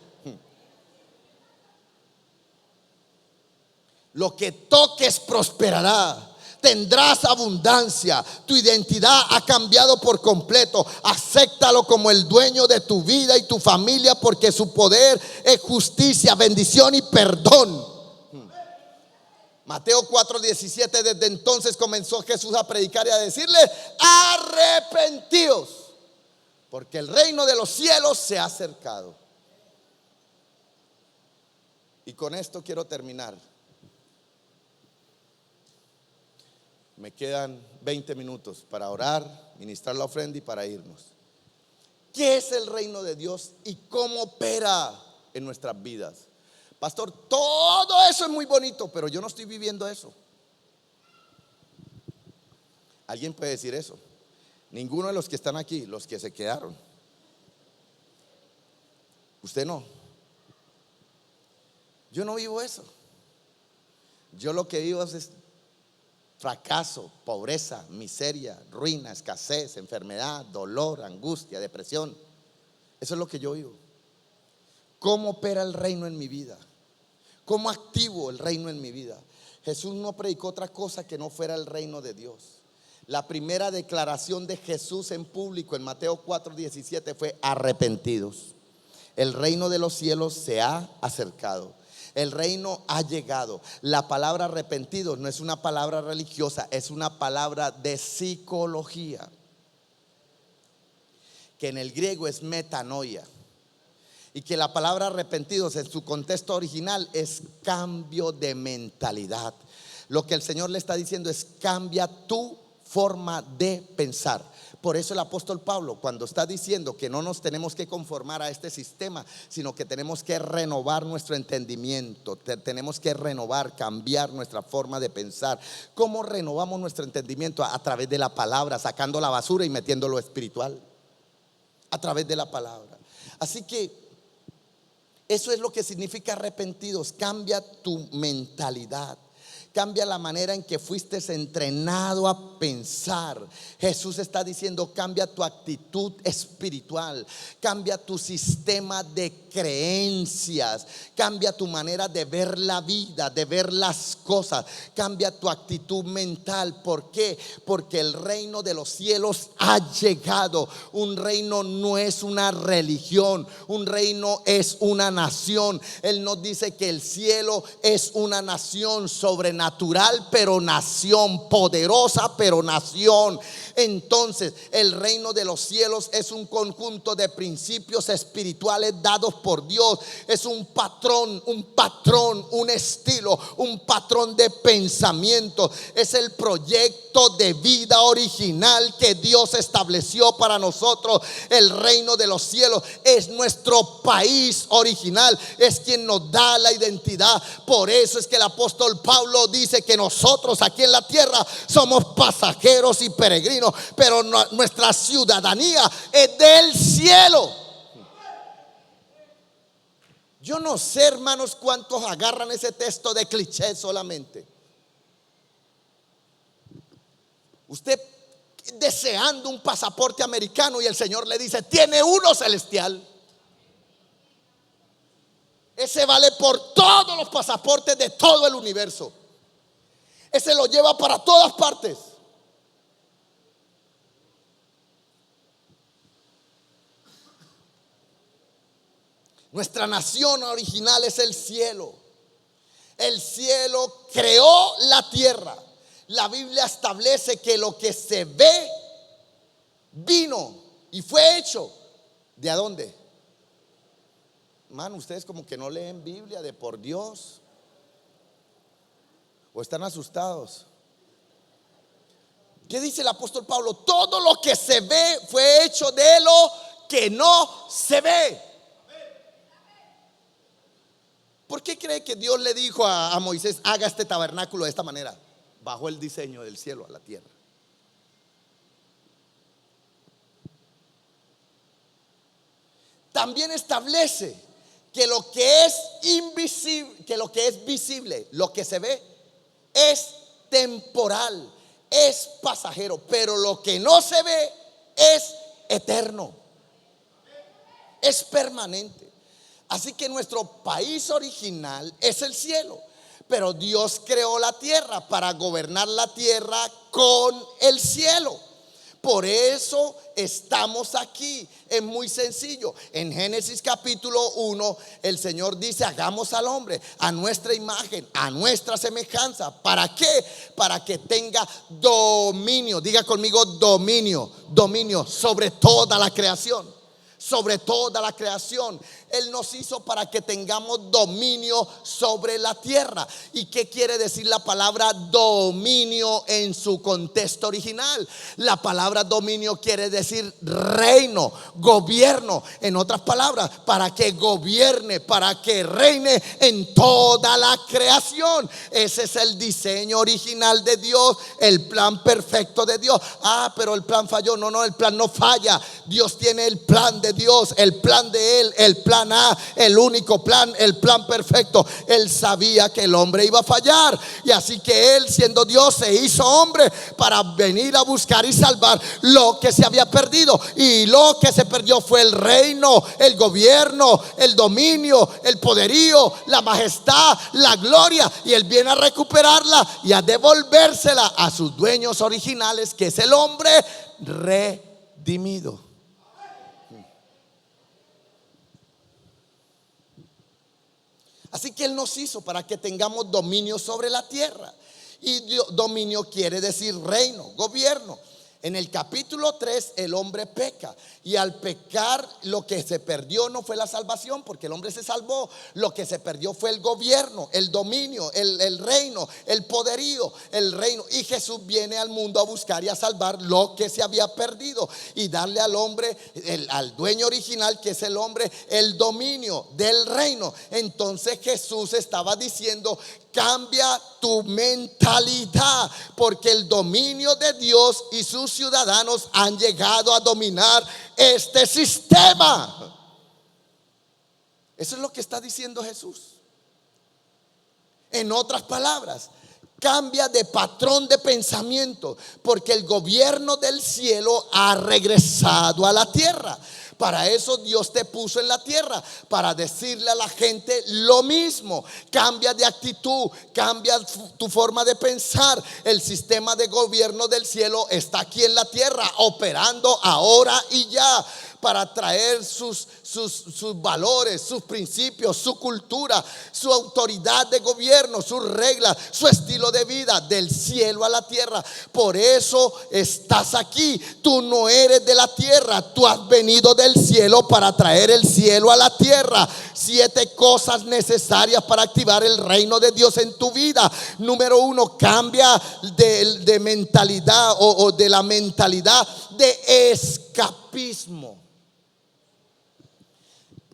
Lo que toques prosperará. Tendrás abundancia. Tu identidad ha cambiado por completo. Acéptalo como el dueño de tu vida y tu familia, porque su poder es justicia, bendición y perdón. Mateo 4:17. Desde entonces comenzó Jesús a predicar y a decirle: arrepentíos, porque el reino de los cielos se ha acercado. Y con esto quiero terminar. Me quedan 20 minutos para orar, ministrar la ofrenda y para irnos. ¿Qué es el reino de Dios y cómo opera en nuestras vidas? Pastor, todo eso es muy bonito, pero yo no estoy viviendo eso. ¿Alguien puede decir eso? Ninguno de los que están aquí, los que se quedaron. Usted no. Yo no vivo eso. Yo lo que vivo es fracaso, pobreza, miseria, ruina, escasez, enfermedad, dolor, angustia, depresión. Eso es lo que yo vivo. ¿Cómo opera el reino en mi vida? ¿Cómo activo el reino en mi vida? Jesús no predicó otra cosa que no fuera el reino de Dios. La primera declaración de Jesús en público en Mateo 4:17 fue: arrepentidos. El reino de los cielos se ha acercado. El reino ha llegado. La palabra arrepentido no es una palabra religiosa, es una palabra de psicología, que en el griego es metanoia, y que la palabra arrepentidos en su contexto original es cambio de mentalidad. Lo que el Señor le está diciendo es: cambia tu forma de pensar. Por eso el apóstol Pablo, cuando está diciendo que no nos tenemos que conformar a este sistema, sino que tenemos que renovar nuestro entendimiento, tenemos que renovar, cambiar nuestra forma de pensar. ¿Cómo renovamos nuestro entendimiento? A través de la palabra, sacando la basura y metiendo lo espiritual. A través de la palabra. Así que eso es lo que significa arrepentidos. Cambia tu mentalidad. Cambia la manera en que fuiste entrenado a pensar. Jesús está diciendo: cambia tu actitud espiritual, cambia tu sistema de creencias, cambia tu manera de ver la vida, de ver las cosas, cambia tu actitud mental. ¿Por qué? Porque el reino de los cielos ha llegado. Un reino no es una religión, un reino es una nación. Él nos dice que el cielo es una nación sobrenatural, pero nación poderosa, pero nación. Entonces el reino de los cielos es un conjunto de principios espirituales dados por Dios. Es un patrón, un estilo, un patrón de pensamiento. Es el proyecto de vida original que Dios estableció para nosotros. El reino de los cielos es nuestro país original, es quien nos da la identidad. Por eso es que el apóstol Pablo Pablo dice que nosotros aquí en la tierra somos pasajeros y peregrinos, pero nuestra ciudadanía es del cielo. Yo no sé, hermanos, cuántos agarran ese texto de cliché solamente. Usted deseando un pasaporte americano y el Señor le dice: tiene uno celestial. Ese vale por todos los pasaportes de todo el universo. Ese lo lleva para todas partes. Nuestra nación original es el cielo. El cielo creó la tierra. La Biblia establece que lo que se ve vino y fue hecho. ¿De a dónde? Hermano, ustedes como que no leen Biblia, de por Dios. ¿O están asustados? ¿Qué dice el apóstol Pablo? Todo lo que se ve fue hecho de lo que no se ve. ¿Por qué cree que Dios le dijo a Moisés: haga este tabernáculo de esta manera? Bajo el diseño del cielo a la tierra. También establece que lo que es invisible, que lo que es visible, lo que se ve, es temporal, es pasajero, pero lo que no se ve es eterno, es permanente. Así que nuestro país original es el cielo, pero Dios creó la tierra para gobernar la tierra con el cielo. Por eso estamos aquí. Es muy sencillo. En Génesis capítulo 1 el Señor dice: hagamos al hombre a nuestra imagen, a nuestra semejanza. ¿Para qué? Para que tenga dominio. Diga conmigo: dominio. Dominio sobre toda la creación. Sobre toda la creación. Él nos hizo para que tengamos dominio sobre la tierra. ¿Y qué quiere decir la palabra dominio en su contexto original? La palabra dominio quiere decir reino, gobierno. En otras palabras, para que gobierne, para que reine en toda la creación. Ese es el diseño original de Dios, el plan perfecto de Dios. Pero el plan falló. No, el plan no falla. Dios tiene el plan de Dios, el plan de Él, el plan A, el único plan, el plan perfecto. Él sabía que el hombre iba a fallar, y así que Él, siendo Dios, se hizo hombre para venir a buscar y salvar lo que se había perdido. Y lo que se perdió fue el reino, el gobierno, el dominio, el poderío, la majestad, la gloria. Y Él viene a recuperarla y a devolvérsela a sus dueños originales, que es el hombre redimido. Así que Él nos hizo para que tengamos dominio sobre la tierra. Y dominio quiere decir reino, gobierno. En el capítulo 3 el hombre peca, y al pecar lo que se perdió no fue la salvación, porque el hombre se salvó. Lo que se perdió fue el gobierno, el dominio, el reino, el poderío, el reino. Y Jesús viene al mundo a buscar y a salvar lo que se había perdido, y darle al hombre, al dueño original, que es el hombre, el dominio del reino. Entonces Jesús estaba diciendo: cambia tu mentalidad, porque el dominio de Dios y sus ciudadanos han llegado a dominar este sistema. Eso es lo que está diciendo Jesús. En otras palabras, cambia de patrón de pensamiento, porque el gobierno del cielo ha regresado a la tierra. Para eso Dios te puso en la tierra, para decirle a la gente lo mismo. Cambia de actitud, cambia tu forma de pensar. El sistema de gobierno del cielo está aquí en la tierra, operando ahora y ya, para traer sus valores, sus principios, su cultura, su autoridad de gobierno, sus reglas, su estilo de vida, del cielo a la tierra. Por eso estás aquí. Tú no eres de la tierra, tú has venido del cielo para traer el cielo a la tierra. 7 cosas necesarias para activar el reino de Dios en tu vida. Número 1, cambia de mentalidad, o de la mentalidad de escapismo.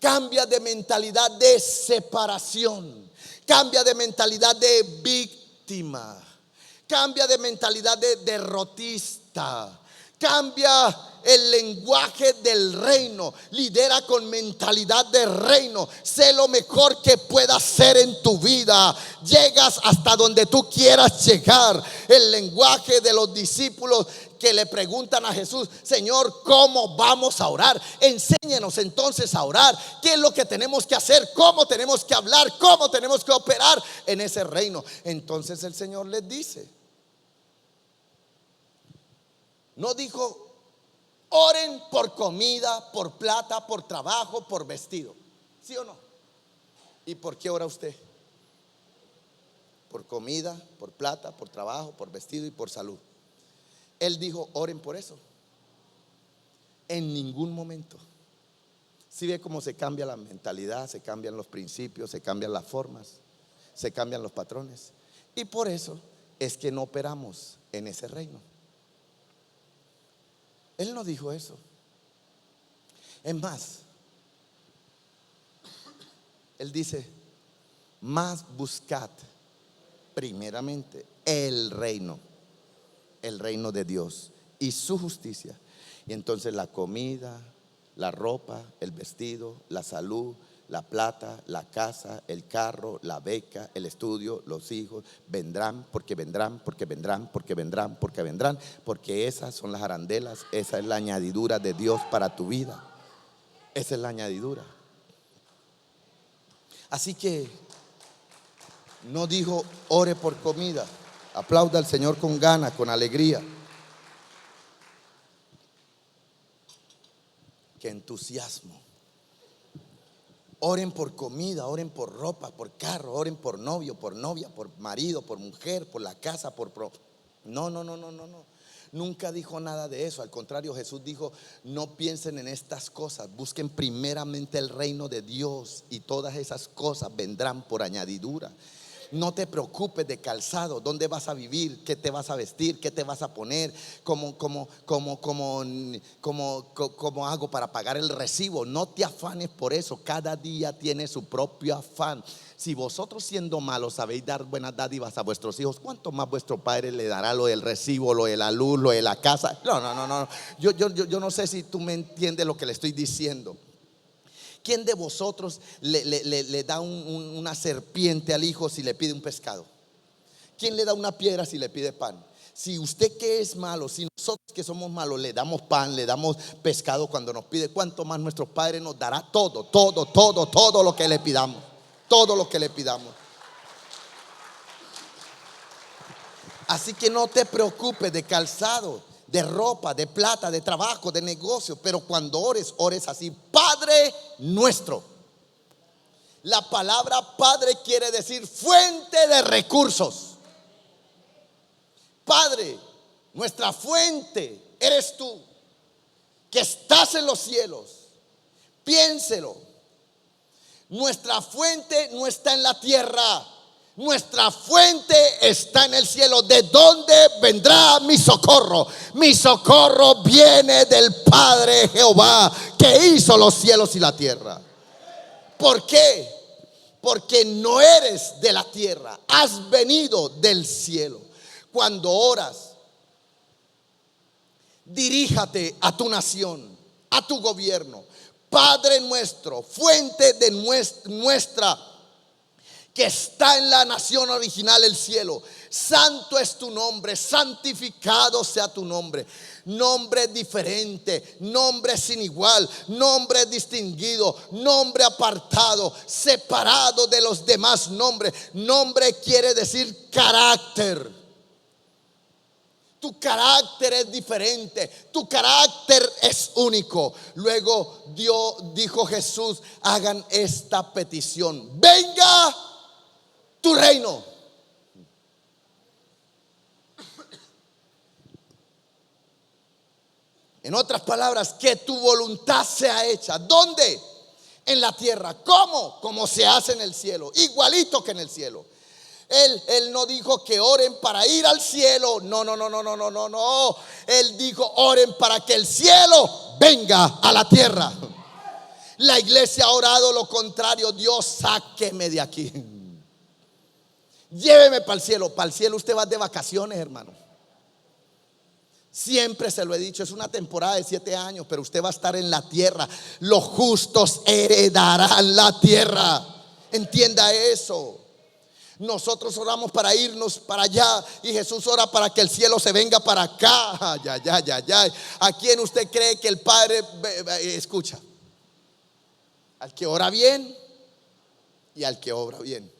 Cambia de mentalidad de separación. Cambia de mentalidad de víctima. Cambia de mentalidad de derrotista. Cambia el lenguaje del reino. Lidera con mentalidad de reino. Sé lo mejor que puedas ser en tu vida. Llegas hasta donde tú quieras llegar. El lenguaje de los discípulos que le preguntan a Jesús: Señor, ¿cómo vamos a orar? Enséñenos entonces a orar. ¿Qué es lo que tenemos que hacer? ¿Cómo tenemos que hablar? ¿Cómo tenemos que operar en ese reino? Entonces el Señor les dice, no dijo: oren por comida, por plata, por trabajo, por vestido. ¿Sí o no? ¿Y por qué ora usted? Por comida, por plata, por trabajo, por vestido y por salud. Él dijo: oren por eso. En ningún momento. ¿Sí ve cómo se cambia la mentalidad? Se cambian los principios, se cambian las formas, se cambian los patrones. Y por eso es que no operamos en ese reino. Él no dijo eso. Es más, Él dice: más buscad primeramente el reino de Dios y su justicia. Y entonces la comida, la ropa, el vestido, la salud, la plata, la casa, el carro, la beca, el estudio, los hijos vendrán, porque vendrán, porque vendrán, porque vendrán, porque vendrán, porque esas son las arandelas. Esa es la añadidura de Dios para tu vida. Esa es la añadidura. Así que no dijo: ore por comida. Aplauda al Señor con ganas, con alegría. Qué entusiasmo. Oren por comida, oren por ropa, por carro, oren por novio, por novia, por marido, por mujer, por la casa, No. Nunca dijo nada de eso. Al contrario, Jesús dijo: no piensen en estas cosas, busquen primeramente el reino de Dios y todas esas cosas vendrán por añadidura. No te preocupes de calzado, dónde vas a vivir, qué te vas a vestir, qué te vas a poner, cómo hago para pagar el recibo. No te afanes por eso. Cada día tiene su propio afán. Si vosotros, siendo malos, sabéis dar buenas dádivas a vuestros hijos, ¿cuánto más vuestro Padre le dará lo del recibo, lo de la luz, lo de la casa? No. Yo no sé si tú me entiendes lo que le estoy diciendo. ¿Quién de vosotros le da una serpiente al hijo si le pide un pescado? ¿Quién le da una piedra si le pide pan? Si usted, que es malo, si nosotros que somos malos le damos pan, le damos pescado cuando nos pide, ¿cuánto más nuestro Padre nos dará todo lo que le pidamos? Todo lo que le pidamos. Así que no te preocupes de calzado, de ropa, de plata, de trabajo, de negocio. Pero cuando ores así: Padre nuestro. La palabra Padre quiere decir fuente de recursos. Padre, nuestra fuente eres tú, que estás en los cielos. Piénselo. Nuestra fuente no está en la tierra. Nuestra fuente está en el cielo. ¿De dónde vendrá mi socorro? Mi socorro viene del Padre Jehová, que hizo los cielos y la tierra. ¿Por qué? Porque no eres de la tierra, has venido del cielo. Cuando oras, diríjate a tu nación, a tu gobierno. Padre nuestro, fuente de nuestra, que está en la nación original, el cielo. Santo es tu nombre, santificado sea tu nombre. Nombre diferente, nombre sin igual, nombre distinguido, nombre apartado, separado de los demás nombres. Nombre quiere decir carácter. Tu carácter es diferente, tu carácter es único. Luego dijo Jesús: hagan esta petición: venga tu reino. En otras palabras, que tu voluntad sea hecha. ¿Dónde? En la tierra. ¿Cómo? Como se hace en el cielo, igualito que en el cielo. Él no dijo que oren para ir al cielo. No. Él dijo: oren para que el cielo venga a la tierra. La iglesia ha orado lo contrario: Dios, sáqueme de aquí. Lléveme para el cielo. Para el cielo usted va de vacaciones, hermano. Siempre se lo he dicho, es una temporada de 7 años, pero usted va a estar en la tierra. Los justos heredarán la tierra. Entienda eso. Nosotros oramos para irnos para allá y Jesús ora para que el cielo se venga para acá. Ay, ay, ay, ay, ay. ¿A quién usted cree que el Padre escucha? Al que ora bien y al que obra bien.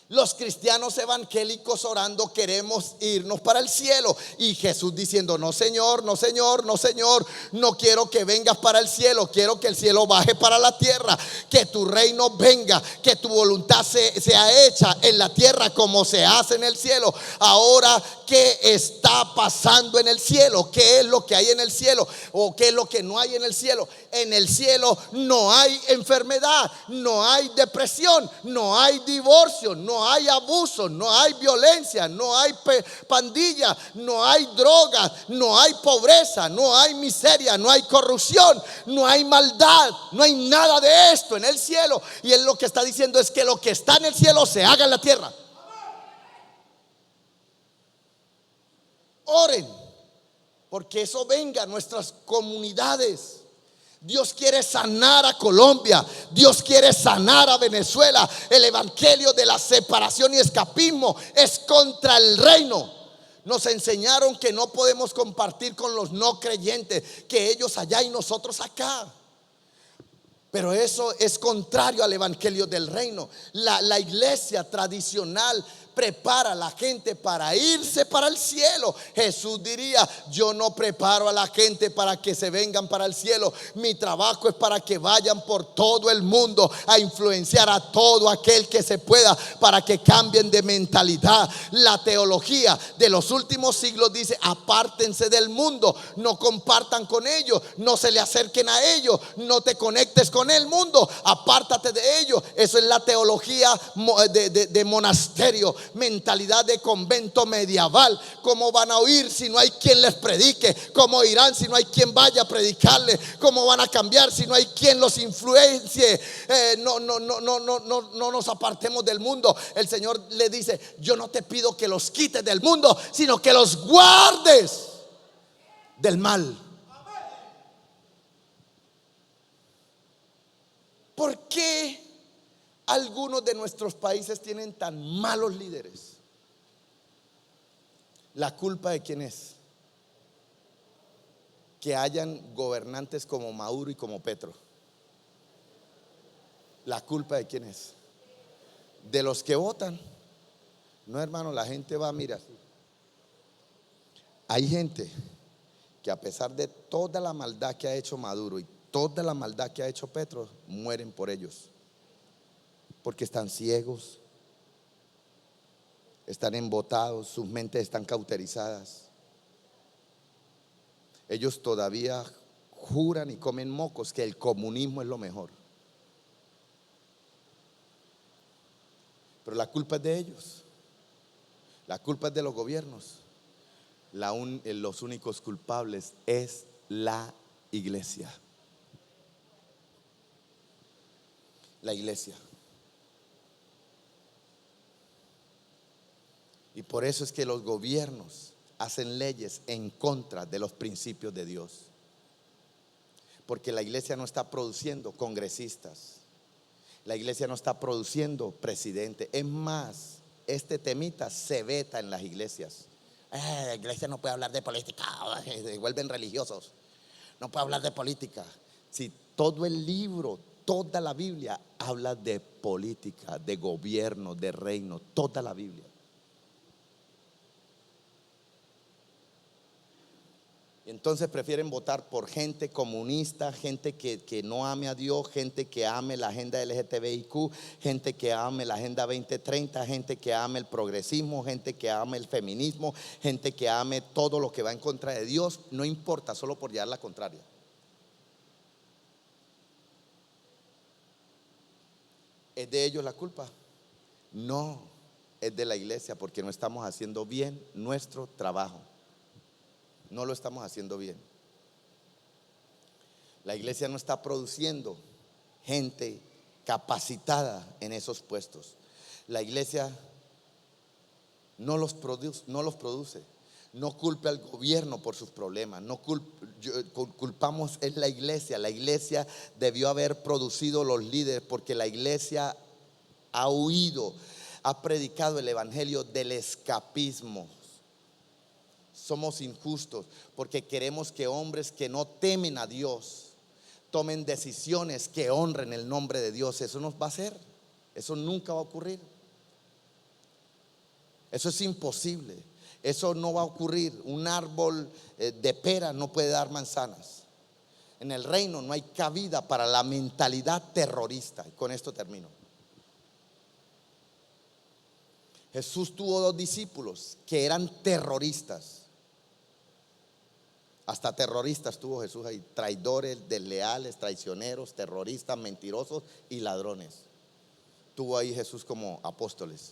Los cristianos evangélicos orando queremos irnos para el cielo y Jesús diciendo: no Señor, no Señor, no Señor, no quiero que vengas para el cielo, quiero que el cielo baje para la tierra, que tu reino venga, que tu voluntad sea hecha en la tierra como se hace en el cielo. Ahora, ¿qué está pasando en el cielo? ¿Qué es lo que hay en el cielo? ¿O qué es lo que no hay en el cielo? En el cielo no hay enfermedad, no hay depresión, no hay divorcio, no hay abuso, no hay violencia, no hay pandilla, no hay drogas, no hay pobreza, no hay miseria, no hay corrupción, no hay maldad, no hay nada de esto en el cielo. Y él lo que está diciendo es que lo que está en el cielo se haga en la tierra. Oren porque eso venga a nuestras comunidades. Dios quiere sanar a Colombia, Dios quiere sanar a Venezuela. El evangelio de la separación y escapismo es contra el reino. Nos enseñaron que no podemos compartir con los no creyentes, que ellos allá y nosotros acá. Pero eso es contrario al evangelio del reino. La iglesia tradicional prepara a la gente para irse para el cielo. Jesús diría: yo no preparo a la gente para que se vengan para el cielo. Mi trabajo es para que vayan por todo el mundo a influenciar a todo aquel que se pueda, para que cambien de mentalidad. La teología de los últimos siglos dice: apártense del mundo, no compartan con ellos, no se le acerquen a ellos, no te conectes con el mundo, apártate de ellos. Eso es la teología de monasterio, mentalidad de convento medieval. ¿Cómo van a oír si no hay quien les predique? ¿Cómo irán si no hay quien vaya a predicarles? ¿Cómo van a cambiar si no hay quien los influencie? No nos apartemos del mundo. El Señor le dice: yo no te pido que los quites del mundo, sino que los guardes del mal. ¿Por qué algunos de nuestros países tienen tan malos líderes? ¿La culpa de quién es? Que hayan gobernantes como Maduro y como Petro. ¿La culpa de quién es? De los que votan. No, hermano, la gente va, mira, hay gente que a pesar de toda la maldad que ha hecho Maduro y toda la maldad que ha hecho Petro, mueren por ellos, porque están ciegos, están embotados, sus mentes están cauterizadas. Ellos todavía juran y comen mocos que el comunismo es lo mejor. Pero la culpa es de ellos, la culpa es de los gobiernos. Los únicos culpables es la iglesia. La iglesia. Y por eso es que los gobiernos hacen leyes en contra de los principios de Dios, porque la iglesia no está produciendo congresistas, la iglesia no está produciendo presidente. Es más, este temita se veta en las iglesias. La iglesia no puede hablar de política, se vuelven religiosos. No puede hablar de política. Si todo el libro, toda la Biblia habla de política, de gobierno, de reino, toda la Biblia. Entonces prefieren votar por gente comunista, gente que no ame a Dios, gente que ame la agenda LGTBIQ, gente que ame la agenda 2030, gente que ame el progresismo, gente que ame el feminismo, gente que ame todo lo que va en contra de Dios. No importa, solo por llevar la contraria. ¿Es de ellos la culpa? No, es de la iglesia, porque no estamos haciendo bien nuestro trabajo. No lo estamos haciendo bien. La iglesia no está produciendo gente capacitada en esos puestos. La iglesia no los produce. No culpe al gobierno por sus problemas. Culpamos es la iglesia. La iglesia debió haber producido los líderes, porque la iglesia ha huido, ha predicado el evangelio del escapismo. Somos injustos porque queremos que hombres que no temen a Dios tomen decisiones que honren el nombre de Dios. Eso no va a ser. Eso nunca va a ocurrir. Eso es imposible. Eso no va a ocurrir. Un árbol de pera no puede dar manzanas. En el reino no hay cabida para la mentalidad terrorista. Y con esto termino. Jesús tuvo 2 discípulos que eran terroristas. Hasta terroristas tuvo Jesús ahí. Traidores, desleales, traicioneros, terroristas, mentirosos y ladrones. Tuvo ahí Jesús como apóstoles.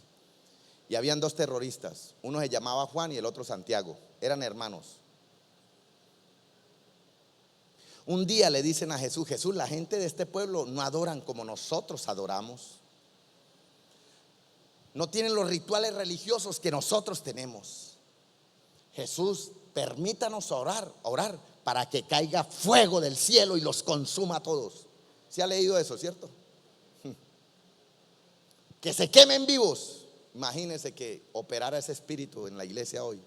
Y habían 2 terroristas. Uno se llamaba Juan y el otro Santiago. Eran hermanos. Un día le dicen a Jesús: Jesús, la gente de este pueblo no adoran como nosotros adoramos. No tienen los rituales religiosos que nosotros tenemos. Jesús, permítanos orar para que caiga fuego del cielo y los consuma a todos. ¿Se ha leído eso, cierto? Que se quemen vivos. Imagínense que operara ese espíritu en la iglesia hoy.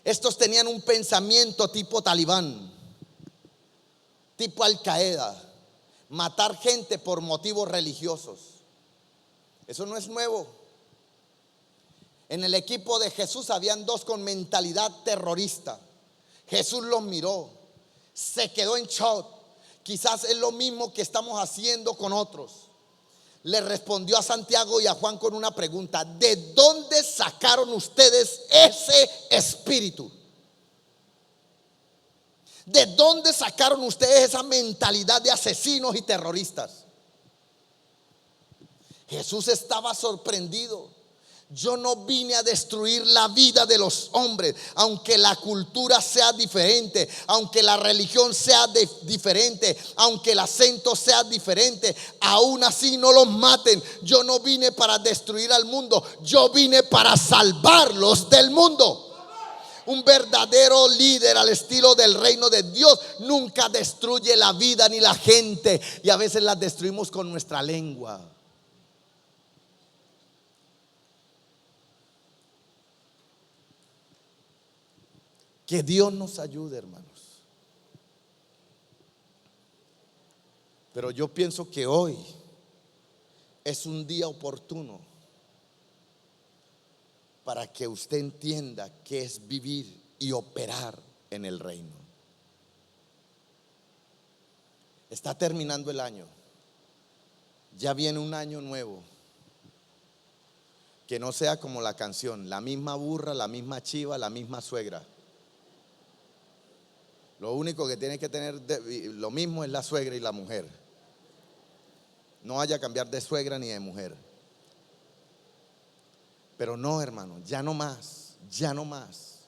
Estos tenían un pensamiento tipo talibán, tipo Al Qaeda, matar gente por motivos religiosos. Eso no es nuevo. En el equipo de Jesús habían 2 con mentalidad terrorista. Jesús los miró, se quedó en shock. Quizás es lo mismo que estamos haciendo con otros. Le respondió a Santiago y a Juan con una pregunta: ¿de dónde sacaron ustedes ese espíritu? ¿De dónde sacaron ustedes esa mentalidad de asesinos y terroristas? Jesús estaba sorprendido. Yo no vine a destruir la vida de los hombres, aunque la cultura sea diferente, aunque la religión sea diferente, aunque el acento sea diferente, aún así no los maten. Yo no vine para destruir al mundo, yo vine para salvarlos del mundo. Un verdadero líder al estilo del reino de Dios nunca destruye la vida ni la gente, y a veces la destruimos con nuestra lengua. Que Dios nos ayude, hermanos. Pero yo pienso que hoy es un día oportuno para que usted entienda qué es vivir y operar en el reino. Está terminando el año. Ya viene un año nuevo. Que no sea como la canción: la misma burra, la misma chiva, la misma suegra. Lo único que tiene que tener lo mismo es la suegra y la mujer. No vaya a cambiar de suegra ni de mujer. Pero no, hermano, ya no más, ya no más.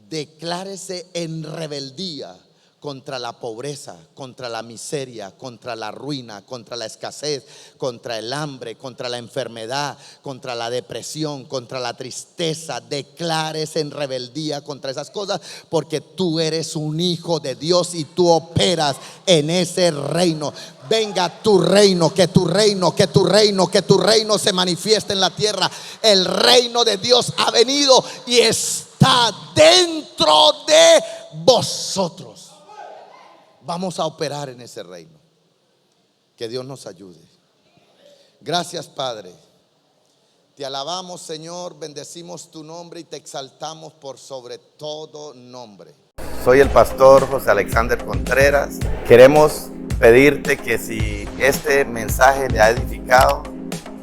Declárese en rebeldía contra la pobreza, contra la miseria, contra la ruina, contra la escasez, contra el hambre, contra la enfermedad, contra la depresión, contra la tristeza. Declárese en rebeldía contra esas cosas, porque tú eres un hijo de Dios y tú operas en ese reino. Venga tu reino, que tu reino, que tu reino, que tu reino se manifieste en la tierra. El reino de Dios ha venido y está dentro de vosotros. Vamos a operar en ese reino. Que Dios nos ayude. Gracias, Padre. Te alabamos, Señor, bendecimos tu nombre y te exaltamos por sobre todo nombre. Soy el pastor José Alexander Contreras. Queremos pedirte que si este mensaje le ha edificado,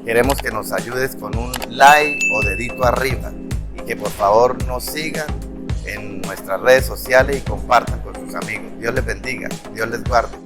queremos que nos ayudes con un like o dedito arriba, y que por favor nos sigan en nuestras redes sociales y compartan con sus amigos. Dios les bendiga, Dios les guarde.